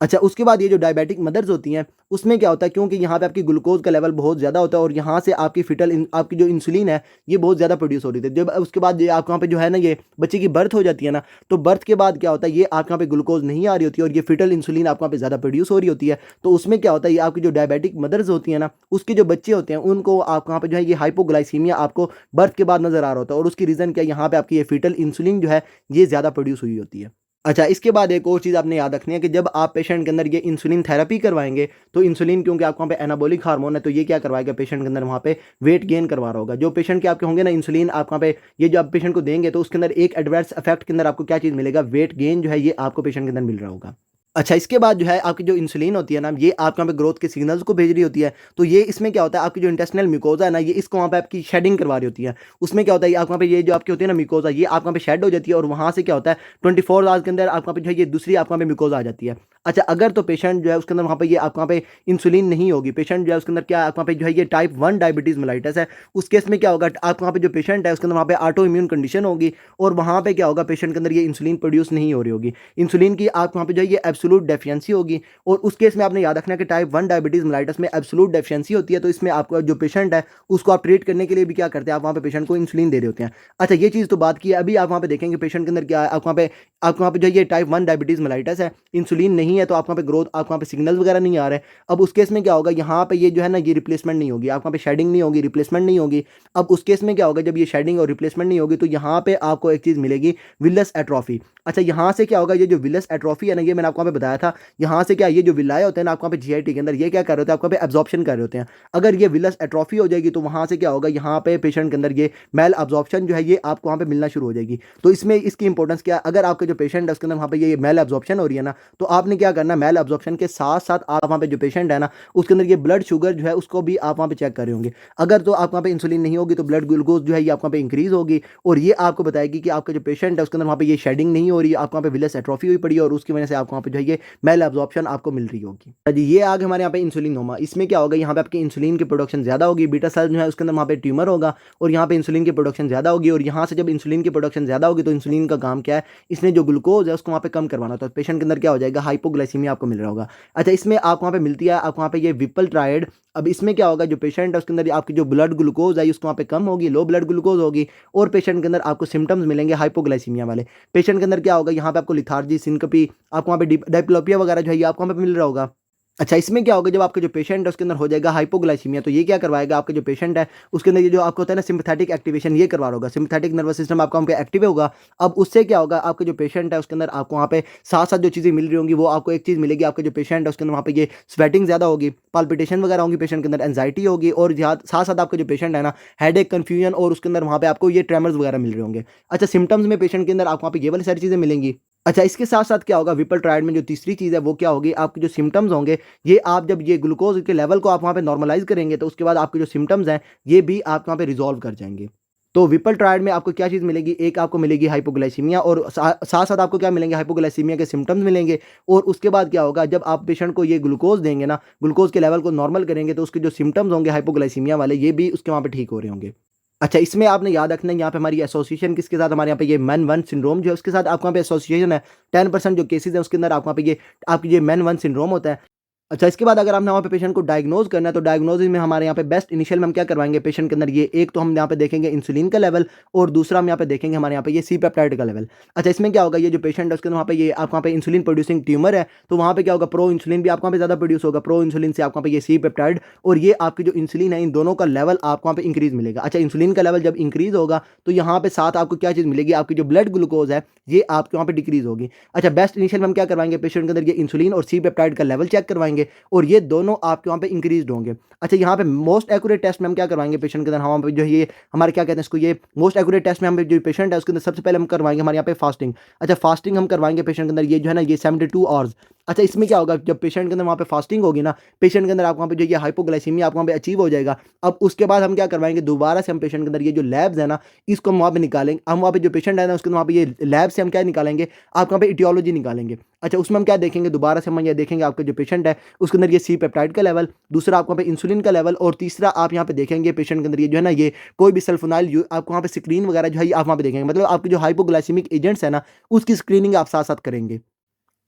अच्छा, उसके बाद ये जो डायबिटिक मदर्स होती हैं उसमें क्या होता है, क्योंकि यहाँ पे आपकी ग्लूकोज का लेवल बहुत ज़्यादा होता है और यहाँ से आपकी आपकी जो इंसुलिन है ये बहुत ज़्यादा प्रोड्यूस हो रही थी। जब उसके बाद ये आपके वहाँ पे जो है ना ये बच्चे की बर्थ हो जाती है ना, तो बर्थ के बाद क्या होता है, ये आपके यहाँ पे ग्लूकोज नहीं आ रही होती है और ये फिटल इंसुलिन आपके वहाँ पे ज़्यादा प्रोड्यूस हो रही होती है। तो उसमें क्या होता है, ये आपकी जो डायबिटिक मदर्स होती है ना उसके जो बच्चे होते हैं उनको आपके वहाँ पे जो है ये हाइपोग्लाइसीमिया आपको बर्थ के बाद नज़र आ रहा होता है और उसकी रीज़न क्या है, यहाँ पे आपकी ये फिटल इंसुलिन जो है ये ज़्यादा प्रोड्यूस हुई होती है। अच्छा, इसके बाद एक और चीज़ आपने याद रखनी है कि जब आप पेशेंट के अंदर ये इंसुलिन थेरेपी करवाएंगे तो इंसुलिन क्योंकि आपको वहाँ पे एनाबॉलिक हार्मोन है तो ये क्या करवाएगा, पेशेंट के अंदर वहाँ पे वेट गेन करवा रहा होगा। जो पेशेंट के आपके होंगे ना इंसुलिन आप वहाँ पे ये जो आप पेशेंट को देंगे तो उसके अंदर एक एडवर्स इफेक्ट के अंदर आपको क्या चीज़ मिलेगा, वेट गेन जो है ये आपको पेशेंट के अंदर मिल रहा होगा। अच्छा, इसके बाद जो है आपकी जो इंसुलिन होती है ना ये आपके वहाँ पे ग्रोथ के सिग्नल्स को भेज रही होती है, तो ये इसमें क्या होता है, आपकी जो इंटेस्टिनल म्यूकोजा है ना ये इसको वहाँ पे आपकी शेडिंग करवा रही होती है। उसमें क्या होता है, आपके वहाँ पे ये जो आपकी होती है ना म्यूकोजा ये आपके वहाँ पे शेड हो जाती है और वहाँ से क्या होता है 24 आवर्स के अंदर आपके वहाँ पे जो है ये दूसरी आपके वहाँ पे म्यूकोजा आ जाती है। अच्छा, अगर तो पेशेंट जो है उसके अंदर वहाँ पे ये आपके वहाँ पे इंसुलिन नहीं होगी, पेशेंट जो है उसके अंदर क्या आपके वहाँ पे जो है ये टाइप 1 डायबिटीज़ मेलाइटिस है, उस केस में क्या होगा, आपके वहाँ पे जो पेशेंट है उसके अंदर वहाँ पे ऑटो इम्यून कंडीशन होगी और वहाँ पे क्या होगा, पेशेंट के अंदर ये इंसुलिन प्रोड्यूस नहीं हो रही होगी, इंसुलिन की आपके वहाँ पे जो है ये एब्सोल्यूट डेफिशिएंसी होगी और उस केस में आपने याद रखना है कि टाइप 1 डायबिटीज़ मेलाइटिस में एब्सोल्यूट डेफिशिएंसी होती है। तो इसमें आपका जो पेशेंट है उसको आप ट्रीट करने के लिए भी क्या करते हैं, आप वहाँ पे पेशेंट को इंसुलिन दे रहे होते हैं। अच्छा, ये चीज़ तो बात की है, अभी आप वहाँ पे देखेंगे पेशेंट के अंदर क्या है, आपको वहाँ पे जो ये टाइप 1 डायबिटीज़ मेलाइटिस है, इंसुलिन नहीं है तो आपको वहाँ पे ग्रोथ आपको वहाँ पे सिग्नल्स वगैरह नहीं आ रहे। अब उस केस में क्या होगा, यहाँ पे ये जो है ना ये रिप्लेसमेंट नहीं होगी, आपको वहाँ पे शेडिंग नहीं होगी, रिप्लेसमेंट नहीं होगी। अब उस केस में क्या होगा, जब ये शेडिंग और रिप्लेसमेंट नहीं होगी तो यहाँ पे आपको एक चीज़ मिलेगी, विलस एट्रोफी। अच्छा, यहाँ से क्या होगा, ये जो विलस एट्रोफी है ना ये मैंने आपको वहाँ पे बताया था, यहाँ से क्या ये जो विलाए होते हैं ना आपको वहाँ पे जीआईटी के अंदर ये क्या कर रहे होते हैं, आपको वहाँ पे एब्जॉर्प्शन कर रहे होते हैं। अगर ये विलस एट्रोफी हो जाएगी तो वहाँ से क्या होगा, यहाँ पे पेशेंट के अंदर ये मेल एब्जॉर्प्शन जो है ये आपको वहाँ पे मिलना शुरू हो जाएगी। तो इसमें इसकी इंपॉर्टेंस क्या है, अगर आपका जो पेशेंट है उसके अंदर वहाँ पे ये मेल एब्जॉर्प्शन हो रही है ना तो आपने क्या करना, मेल एब्जॉर्प्शन के साथ साथ आप वहाँ पे जो पेशेंट है ना उसके अंदर ये ब्लड शुगर जो है उसको भी आप वहाँ पे चेक कर रहे होंगे। अगर तो आप वहाँ पे इंसुलिन नहीं होगी तो ब्लड ग्लूकोज जो है ये आपको वहाँ पे इंक्रीज होगी और ये आपको बताएगी कि आपका जो पेशेंट है उसके अंदर वहाँ पे ये शेडिंग नहीं हो रही है, आपको वहाँ पे विलस एट्रोफी हुई पड़ी है और उसकी वजह से आपको वहाँ पे जो है ये मेल एब्जॉर्प्शन आपको मिल रही होगी। जी, ये आगे हमारे यहाँ पे इंसुलिनोमा, इसमें क्या होगा, यहाँ पे आपकी इंसुलिन की प्रोडक्शन ज़्यादा होगी, बीटा सेल जो है उसके अंदर वहाँ पे ट्यूमर होगा और यहाँ पे इंसुलिन की प्रोडक्शन ज़्यादा होगी और यहाँ से जब इंसुलिन की प्रोडक्शन ज़्यादा होगी तो इंसुलिन का काम क्या है, इसने जो ग्लूकोज है उसको वहाँ पे कम करवाना होता है। पेशेंट के अंदर क्या हो जाएगा, हाइपोग्लाइसीमिया आपको मिल रहा होगा। अच्छा, इसमें आपको वहाँ पे मिलती है आपको वहाँ पे ये विपलट्राइड। अब इसमें क्या होगा, जो पेशेंट है उसके अंदर आपकी जो ब्लड ग्लूकोज है उसको वहाँ पे कम होगी, लो ब्लड ग्लूकोज होगी, और पेशेंट के अंदर आपको सिम्टम्स मिलेंगे हाइपोग्लाइसीमिया वाले। पेशेंट के अंदर क्या होगा, यहाँ पे आपको लिथार्जी, सिनकपी, आपको वहाँ पे डायप्लोपिया वगैरह जो है ये आपको वहाँ पे मिल रहा होगा। अच्छा, इसमें क्या होगा, जब आपका जो पेशेंट है उसके अंदर हो जाएगा हाइपोग्लाइसीमिया, तो ये क्या करवाएगा, आपका जो पेशेंट है उसके अंदर ये जो आपको होता है ना सिम्पैथेटिक एक्टिवेशन, ये करवा रहा होगा। सिम्पैथेटिक नर्वस सिस्टम आपका वहाँ पे एक्टिव होगा। अब उससे क्या होगा, आपका जो पेशेंट है उसके अंदर आपको वहाँ पे साथ साथ जो चीज़ें मिल रही होंगी वो आपको एक चीज़ मिलेगी, आपका जो पेशेंट है उसके अंदर वहाँ पे ये स्वेटिंग ज़्यादा होगी, पाल्पिटेशन वगैरह होंगी पेशेंट के अंदर, एंजाइटी होगी, और साथ साथ आपका जो पेशेंट है ना हेडेक, कन्फ्यूजन, और उसके अंदर वहाँ पे आपको ये ट्रेमर्स वगैरह मिल रहे होंगे। अच्छा, सिम्टम्स में पेशेंट के अंदर आपको वहाँ पे ये वाली सारी चीज़ें मिलेंगी। अच्छा, इसके साथ-साथ क्या होगा, विपलट्राइड में जो तीसरी चीज़ है वो क्या होगी, आपके जो सिम्पटम्स होंगे, ये आप जब ये ग्लूकोज़ के लेवल को आप वहाँ पे नॉर्मलाइज़ करेंगे, तो उसके बाद आपके जो सिम्पटम्स हैं, ये भी आपके वहाँ पे रिज़ॉल्व कर जाएँगे। तो विपलट्राइड में आपको क्या चीज़ मिलेगी, एक आपको मिलेगी हाइपोग्लाइसीमिया, और साथ-साथ आपको क्या मिलेंगे, हाइपोग्लाइसीमिया के सिम्पटम्स मिलेंगे। और उसके बाद क्या होगा, जब आप पेशेंट को ये ग्लूकोज़ देंगे ना, ग्लूकोज़ के लेवल को नॉर्मल करेंगे, तो उसके जो सिम्पटम्स होंगे हाइपोग्लाइसीमिया वाले, ये भी उसके वहाँ पे ठीक हो रहे होंगे। अच्छा, इसमें आपने याद रखना है, यहाँ पे हमारी एसोसिएशन किसके साथ, हमारे यहाँ पे ये MEN1 सिंड्रोम जो है उसके साथ आपको वहाँ पे एसोसिएशन है। 10% जो केसेज़ हैं उसके अंदर आपको वहाँ पे ये आपकी ये MEN1 सिंड्रोम होता है। अच्छा, इसके बाद अगर आपने वहाँ पे पेशेंट को डायग्नोज़ करना है, तो डायग्नोसिस में हमारे यहाँ पे बेस्ट इनिशियल में हम क्या करवाएँगे पेशेंट के अंदर, ये एक तो हम यहाँ पे देखेंगे इंसुलिन का लेवल, और दूसरा हम यहाँ पे देखेंगे हमारे यहाँ पे ये सी पेप्टाइड का लेवल। अच्छा, इसमें क्या होगा, ये जो पेशेंट है उसके अंदर वहाँ पे ये आपको वहाँ पे इंसुलिन प्रोड्यूसिंग ट्यूमर है, तो वहाँ पे क्या होगा, प्रो इंसुलिन भी आपको वहाँ पे ज़्यादा प्रोड्यूस होगा, प्रो इंसुलिन से आपको वहाँ पे ये सी पेप्टाइड और ये आपकी जो इंसुलिन है, इन दोनों का लेवल आपको वहाँ पे इंक्रीज़ मिलेगा। अच्छा, इंसुलिन का लेवल जब इंक्रीज़ होगा, तो यहाँ पे साथ आपको क्या चीज़ मिलेगी, आपकी जो ब्लड ग्लूकोज़ है, ये आपके वहाँ पे डिक्रीज़ होगी। अच्छा, बेस्ट इनिशियल में हम क्या करवाएँगे, पेशेंट के अंदर ये इंसुलिन और सी पेप्टाइड का लेवल चेक करवाएँगे, और ये दोनों आपके वहाँ पे इंक्रीज़्ड होंगे। अच्छा, यहाँ पे मोस्ट एक्यूरेट टेस्ट में हम क्या करवाएँगे पेशेंट के अंदर, वहाँ पे जो है ये हमारे क्या कहते हैं इसको, ये मोस्ट एक्यूरेट टेस्ट में हम जो पेशेंट है उसके अंदर सबसे पहले हम करवाएँगे हमारे यहाँ पे फास्टिंग। अच्छा, फास्टिंग हम करवाएँगे पेशेंट के अंदर, ये जो है ना ये 72 आवर्स। अच्छा, इसमें क्या होगा, जब पेशेंट के अंदर वहाँ पे फास्टिंग होगी ना, पेशेंट के अंदर आपको वहाँ पे जो ये हाइपोग्लाइसीमिया आपको वहाँ पे अचीव हो जाएगा। अब उसके बाद हम क्या करवाएँगे, दोबारा से हम पेशेंट के अंदर ये जो लैब्स है ना, इसको हम वहाँ पे निकालेंगे। हम वहाँ पे जो पेशेंट है ना उसके वहाँ पे ये लैब से हम क्या निकालेंगे, आपको वहाँ पे इटियोलॉजी निकालेंगे। अच्छा, उसमें हम क्या देखेंगे, दोबारा से हम ये देखेंगे आपका जो पेशेंट है उसके अंदर ये सी पेप्टाइड का लेवल, दूसरा आपको वहाँ पे इंसुलिन का लेवल, और तीसरा आप यहाँ पे देखेंगे पेशेंट के अंदर ये जो है ना ये कोई भी सल्फोनाइल आपको वहाँ पे स्क्रीन वगैरह जो है आप वहाँ पे देखेंगे, मतलब आपके जो हाइपोग्लाइसेमिक एजेंट्स है ना उसकी स्क्रीनिंग आप साथ साथ करेंगे।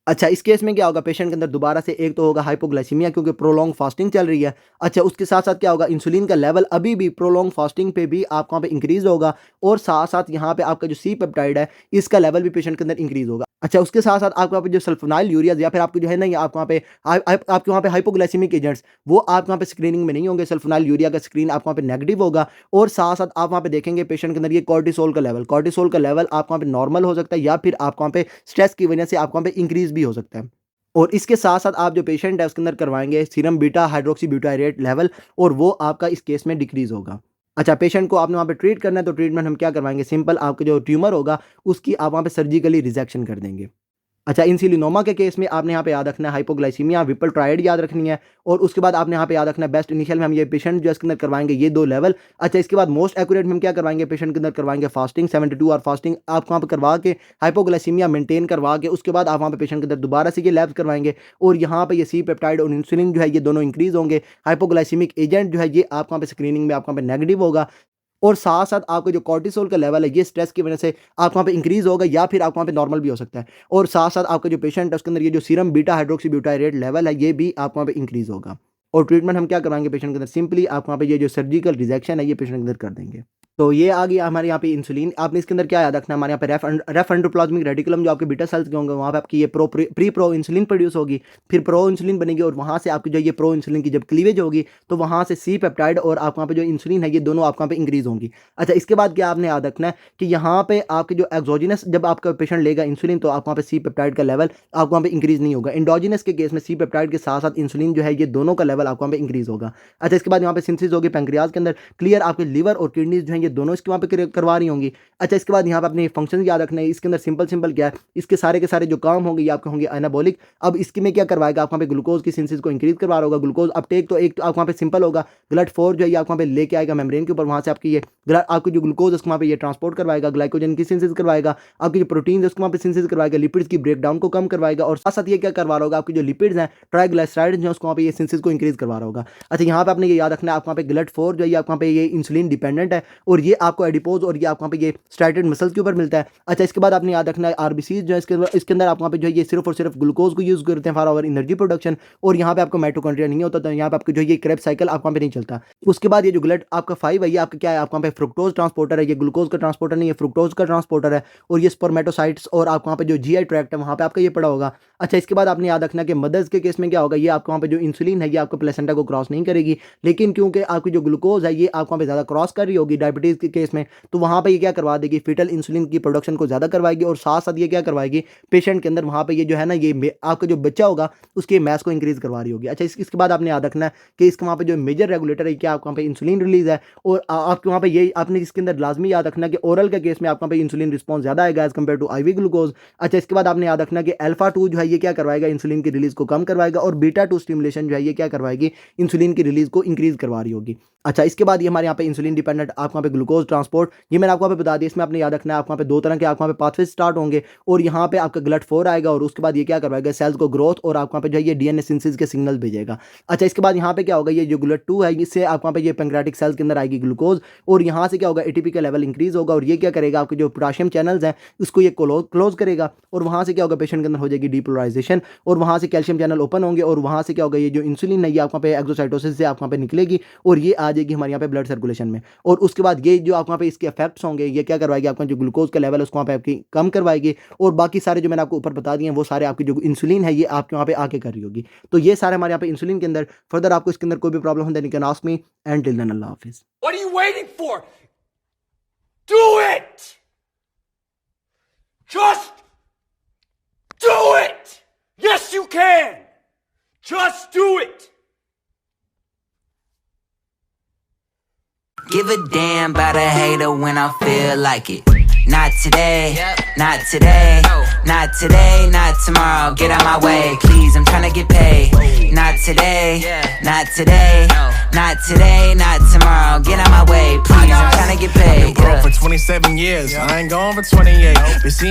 अच्छा, इस केस में क्या होगा, पेशेंट के अंदर दोबारा से एक तो होगा हाइपोग्लाइसीमिया क्योंकि प्रोलॉन्ग फास्टिंग चल रही है। अच्छा, उसके साथ-साथ क्या होगा, इंसुलिन का लेवल अभी भी प्रोलॉन्ग फास्टिंग पे भी आपको वहाँ पे इंक्रीज़ होगा, और साथ-साथ यहाँ पे आपका जो सी पेप्टाइड है, इसका लेवल भी पेशेंट के अंदर इंक्रीज़ होगा। अच्छा, उसके साथ-साथ आपको वहाँ पे जो सल्फोनाइल यूरियाज़ या फिर आपको जो है ना, ये आपको वहाँ पे आपके वहाँ पे हाइपोग्लाइसेमिक एजेंट्स, वो आपके वहाँ पे स्क्रीनिंग में नहीं होंगे। सल्फोनाइल यूरिया का स्क्रीन आपको वहाँ पे नेगेटिव होगा, और साथ-साथ आप वहाँ पे देखेंगे पेशेंट के अंदर ये कॉर्टिसोल का लेवल आपको वहाँ पे नॉर्मल हो सकता है, या फिर आपको वहाँ पे स्ट्रेस की वजह से आपको वहाँ पे इंक्रीज़ भी हो सकता है। और इसके साथ-साथ आप जो पेशेंट है उसके अंदर करवाएँगे serum beta hydroxy butyrate level, और वो आपका इस केस में डिक्रीज़ होगा। अच्छा, पेशेंट को आपने वहाँ पे ट्रीट करना है, तो ट्रीटमेंट हम क्या करवाएँगे, सिंपल आपका जो ट्यूमर होगा उसकी आप वहाँ पे सर्जिकली रिसेक्शन कर देंगे। अच्छा, इंसिलिनोमा के केस में आपने यहाँ पे याद रखना है हाइपोग्लाइसीमिया, विपलट्राइड याद रखनी है, और उसके बाद आपने यहाँ पे याद रखना है बेस्ट इनिशियल में हम ये पेशेंट जो इसके अंदर करवाएँगे ये 2 लेवल। अच्छा, इसके बाद मोस्ट एक्यूरेट में हम क्या करवाएँगे, पेशेंट के अंदर करवाएँगे फास्टिंग 72 आवर फास्टिंग आपको वहाँ पे करवा के हाइपोग्लाइसीमिया मेंटेन करवा के उसके बाद आप वहाँ पे पेशेंट के अंदर दोबारा से ये लैब्स करवाएँगे, और यहाँ पे ये सी पेप्टाइड और इंसुलिन जो है ये दोनों इंक्रीज़ होंगे। हाइपोग्लाइसेमिक एजेंट जो है ये आपको वहाँ पे स्क्रीनिंग में आपको वहाँ पे नेगेटिव होगा, और साथ-साथ आपका जो कॉर्टिसोल का लेवल है, ये स्ट्रेस की वजह से आपको वहाँ पे इंक्रीज़ होगा, या फिर आपको वहाँ पे नॉर्मल भी हो सकता है। और साथ-साथ आपका जो पेशेंट है उसके अंदर ये जो serum beta hydroxy butyrate level है, ये भी आपको वहाँ पे इंक्रीज़ होगा। और ट्रीटमेंट हम क्या कराएँगे पेशेंट के अंदर, सिंपली आपको वहाँ पे ये जो सर्जिकल रिसेक्शन है, ये पेशेंट के अंदर कर देंगे। तो ये आ गया हमारे यहाँ पे इंसुलिन। आपने इसके अंदर क्या याद रखना है, हमारे यहाँ पे रेफ एंडोप्लाज्मिक रेटिकुलम जो आपके बीटा सेल्स के होंगे, वहाँ पे आपकी ये प्री प्रो इंसुलिन प्रोड्यूस होगी, फिर प्रो इंसुलिन बनेगी, और वहाँ से आपकी जो ये प्रो इंसुलिन की जब क्लीवेज होगी, तो वहाँ से सी पेप्टाइड और आपको वहाँ पे जो इंसुलिन है, ये दोनों आपको वहाँ पे इंक्रीज़ होंगी। अच्छा, इसके बाद क्या आपने याद रखना है कि यहाँ पे आपके जो एक्सोजिनस जब आपका पेशेंट लेगा इंसुलिन, तो आपको वहाँ पे सी पेप्टाइड का लेवल आपको वहाँ पे इंक्रीज़ नहीं होगा। एंडोजिनस के केस में सी पेप्टाइड के साथ-साथ इंसुलिन जो है, ये दोनों का लेवल आपको वहाँ पे इंक्रीज़ होगा। अच्छा, इसके बाद यहाँ पे सिंथेसिस होगी पैंक्रियाज़ के अंदर, क्लियर आपके लिवर और किडनीज़ जो हैं, ये दोनों इसके वहाँ पे करवा रही होंगी। अच्छा, इसके बाद यहाँ पे अपने फंक्शन याद रखना है। इसके अंदर सिंपल क्या है, इसके सारे के सारे जो काम होंगे ये आपके होंगे एनाबॉलिक। अब इसके में क्या करवाएगा, आपको वहाँ पे ग्लूकोज की सिंथेसिस को इंक्रीज करवा रहा होगा। ग्लूकोज अपटेक तो एक तो आपको वहाँ पे सिंपल होगा, GLUT4 जो है ये आपको वहाँ पे लेके आएगा मेम्ब्रेन के ऊपर, वहाँ से आपकी ये आपकी जो ग्लूकोज उसको वहाँ पे ये ट्रांसपोर्ट करवाएगा, ग्लाइकोजन की सिंथेसिस करवाएगा, आपकी जो प्रोटीन है उसको वहाँ पे सिंथेसिस करवाएगा, लिपिड्स की ब्रेकडाउन को कम करवाएगा, और साथ साथ ये क्या करवा रहा होगा, आपकी जो लिपिड्स हैं ट्राइग्लिसराइड्स जो है उसको वहाँ पे ये सिंथेसिस को इंक्रीज करवा रहा होगा। अच्छा, यहाँ पे आपने ये याद रखना है, आपको वहाँ पे GLUT4 जो है आपको वहाँ पे ये इंसुलिन डिपेंडेंट है, और ये आपको एडिपोज और ये आपको वहाँ पे ये स्ट्राइटेड मसल्स के ऊपर मिलता है। अच्छा, इसके बाद आपने याद रखना है आरबीसीज जो है इसके अंदर आप वहाँ पे जो है ये सिर्फ और सिर्फ ग्लूकोज को यूज़ करते हैं फॉर आवर एनर्जी प्रोडक्शन, और यहाँ पे आपको माइटोकॉन्ड्रिया नहीं होता, तो यहाँ पे आपको जो ये क्रेब्स साइकिल आपको वहाँ पे नहीं चलता। उसके बाद ये जो ग्लट आपका 5 है, ये आपका क्या है, आपको वहाँ पे फ्रुक्टोज ट्रांसपोर्टर है, ये ग्लूकोज का ट्रांसपोर्टर नहीं है, फ्रुक्टोज का ट्रांसपोर्टर है, और ये स्पर्मेटोसाइट्स और आपको वहाँ पे जो जीआई ट्रैक्ट है वहाँ पे आपका ये पड़ा होगा। अच्छा, इसके बाद आपने याद रखना कि मदर्स के केस में क्या होगा, ये आपको वहाँ पे जो इंसुलिन है ये आपको प्लेसेंटा को क्रॉस नहीं करेगी, लेकिन क्योंकि आपकी जो ग्लूकोज है ये आपको वहाँ पे ज़्यादा क्रॉस कर रही होगी डायबिटीज़ के केस में, तो वहाँ पे ये क्या करवा देगी, फीटल इंसुलिन की प्रोडक्शन को ज़्यादा करवाएगी, और साथ साथ ये क्या करवाएगी, पेशेंट के अंदर वहाँ पे ये जो है ना, ये आपका जो बच्चा होगा उसके मैस को इंक्रीज करवा रही होगी। अच्छा, इसके बाद आपने याद रखना है कि इसके वहाँ पे जो मेजर रेगुलेटर है क्या आपको वहाँ पे इंसुलिन रिलीज है, और आपके वहाँ पे ये आपने इसके अंदर लाजमी याद रखना कि ओरल के केस में आपको वहाँ पे इंसुलिन रिस्पॉन्स ज़्यादा आएगा as compare to IV glucose. अच्छा, इसके बाद आपने याद रखना कि अल्फा 2 जो है ये क्या करवाएगा, इंसुलिन की रिलीज को कम करवाएगा, और बीटा 2 स्टिमुलेशन जो है ये क्या करवाएगी, इंसुलिन की रिलीज को इंक्रीज करवा रही होगी। अच्छा, इसके बाद ये हमारे यहाँ पे इंसुलिन डिपेंडेंट आपको वहाँ पे ग्लूकोज ट्रांसपोर्ट, ये मैंने आपको वहाँ पे बता दिया। इसमें आपने याद रखना है आपको वहाँ पे 2 तरह के आपको वहाँ पे पाथवे स्टार्ट होंगे, और यहाँ पे आपका GLUT4 आएगा, और उसके बाद ये क्या करवाएगा, सेल्स को ग्रोथ और आपको वहाँ पे जो है ये डीएनए सिंथेसिस के सिग्नल भेजेगा। अच्छा, इसके बाद यहाँ पे क्या होगा, ये जो GLUT2 है इससे आपको वहाँ पे ये पैंक्रियाटिक सेल्स के अंदर आएगी ग्लूकोज, और यहाँ से क्या होगा, एटीपी का लेवल इंक्रीज होगा, और ये क्या करेगा, आपके जो पोटेशियम चैनल्स हैं उसको ये क्लोज करेगा, और वहाँ से क्या होगा, पेशेंट के अंदर हो जाएगी डीपोलराइजेशन, और वहाँ से कैल्शियम चैनल ओपन होंगे, और वहाँ से क्या होगा, ये जो इंसुलिन है ये आपको वहाँ पे एक्सोसाइटोसिस से आपको वहाँ पे निकलेगी, और ये आ जाएगी हमारे यहाँ पे ब्लड सर्कुलेशन में, और उसके बाद ये जो आपको वहाँ पे इसके इफेक्ट्स होंगे, ये क्या करवाएगी, आपका जो ग्लूकोज का लेवल है उसको वहाँ पे आपकी कम करवाएगी, और बाकी सारे जो मैंने आपको ऊपर बता दिए हैं वो सारे आपकी जो इंसुलिन है ये आपके वहाँ पे आके कर रही होगी। तो ये सारे हमारे यहाँ पे इंसुलिन के अंदर, फर्दर आपको इसके अंदर कोई भी प्रॉब्लम हो then you can ask me, and till then अल्लाह हाफिज़। What are you waiting for? Do it! Just do it! Yes, you can! Just do it! Give a damn about a hater when I feel like it. Not today, not today, not today, not tomorrow. Get out my way, please, I'm tryna get paid. Not today, not today, not today, not tomorrow. Get out my way, please, I'm tryna get paid. I've been broke for 27 years, I ain't going for 28. Been seeing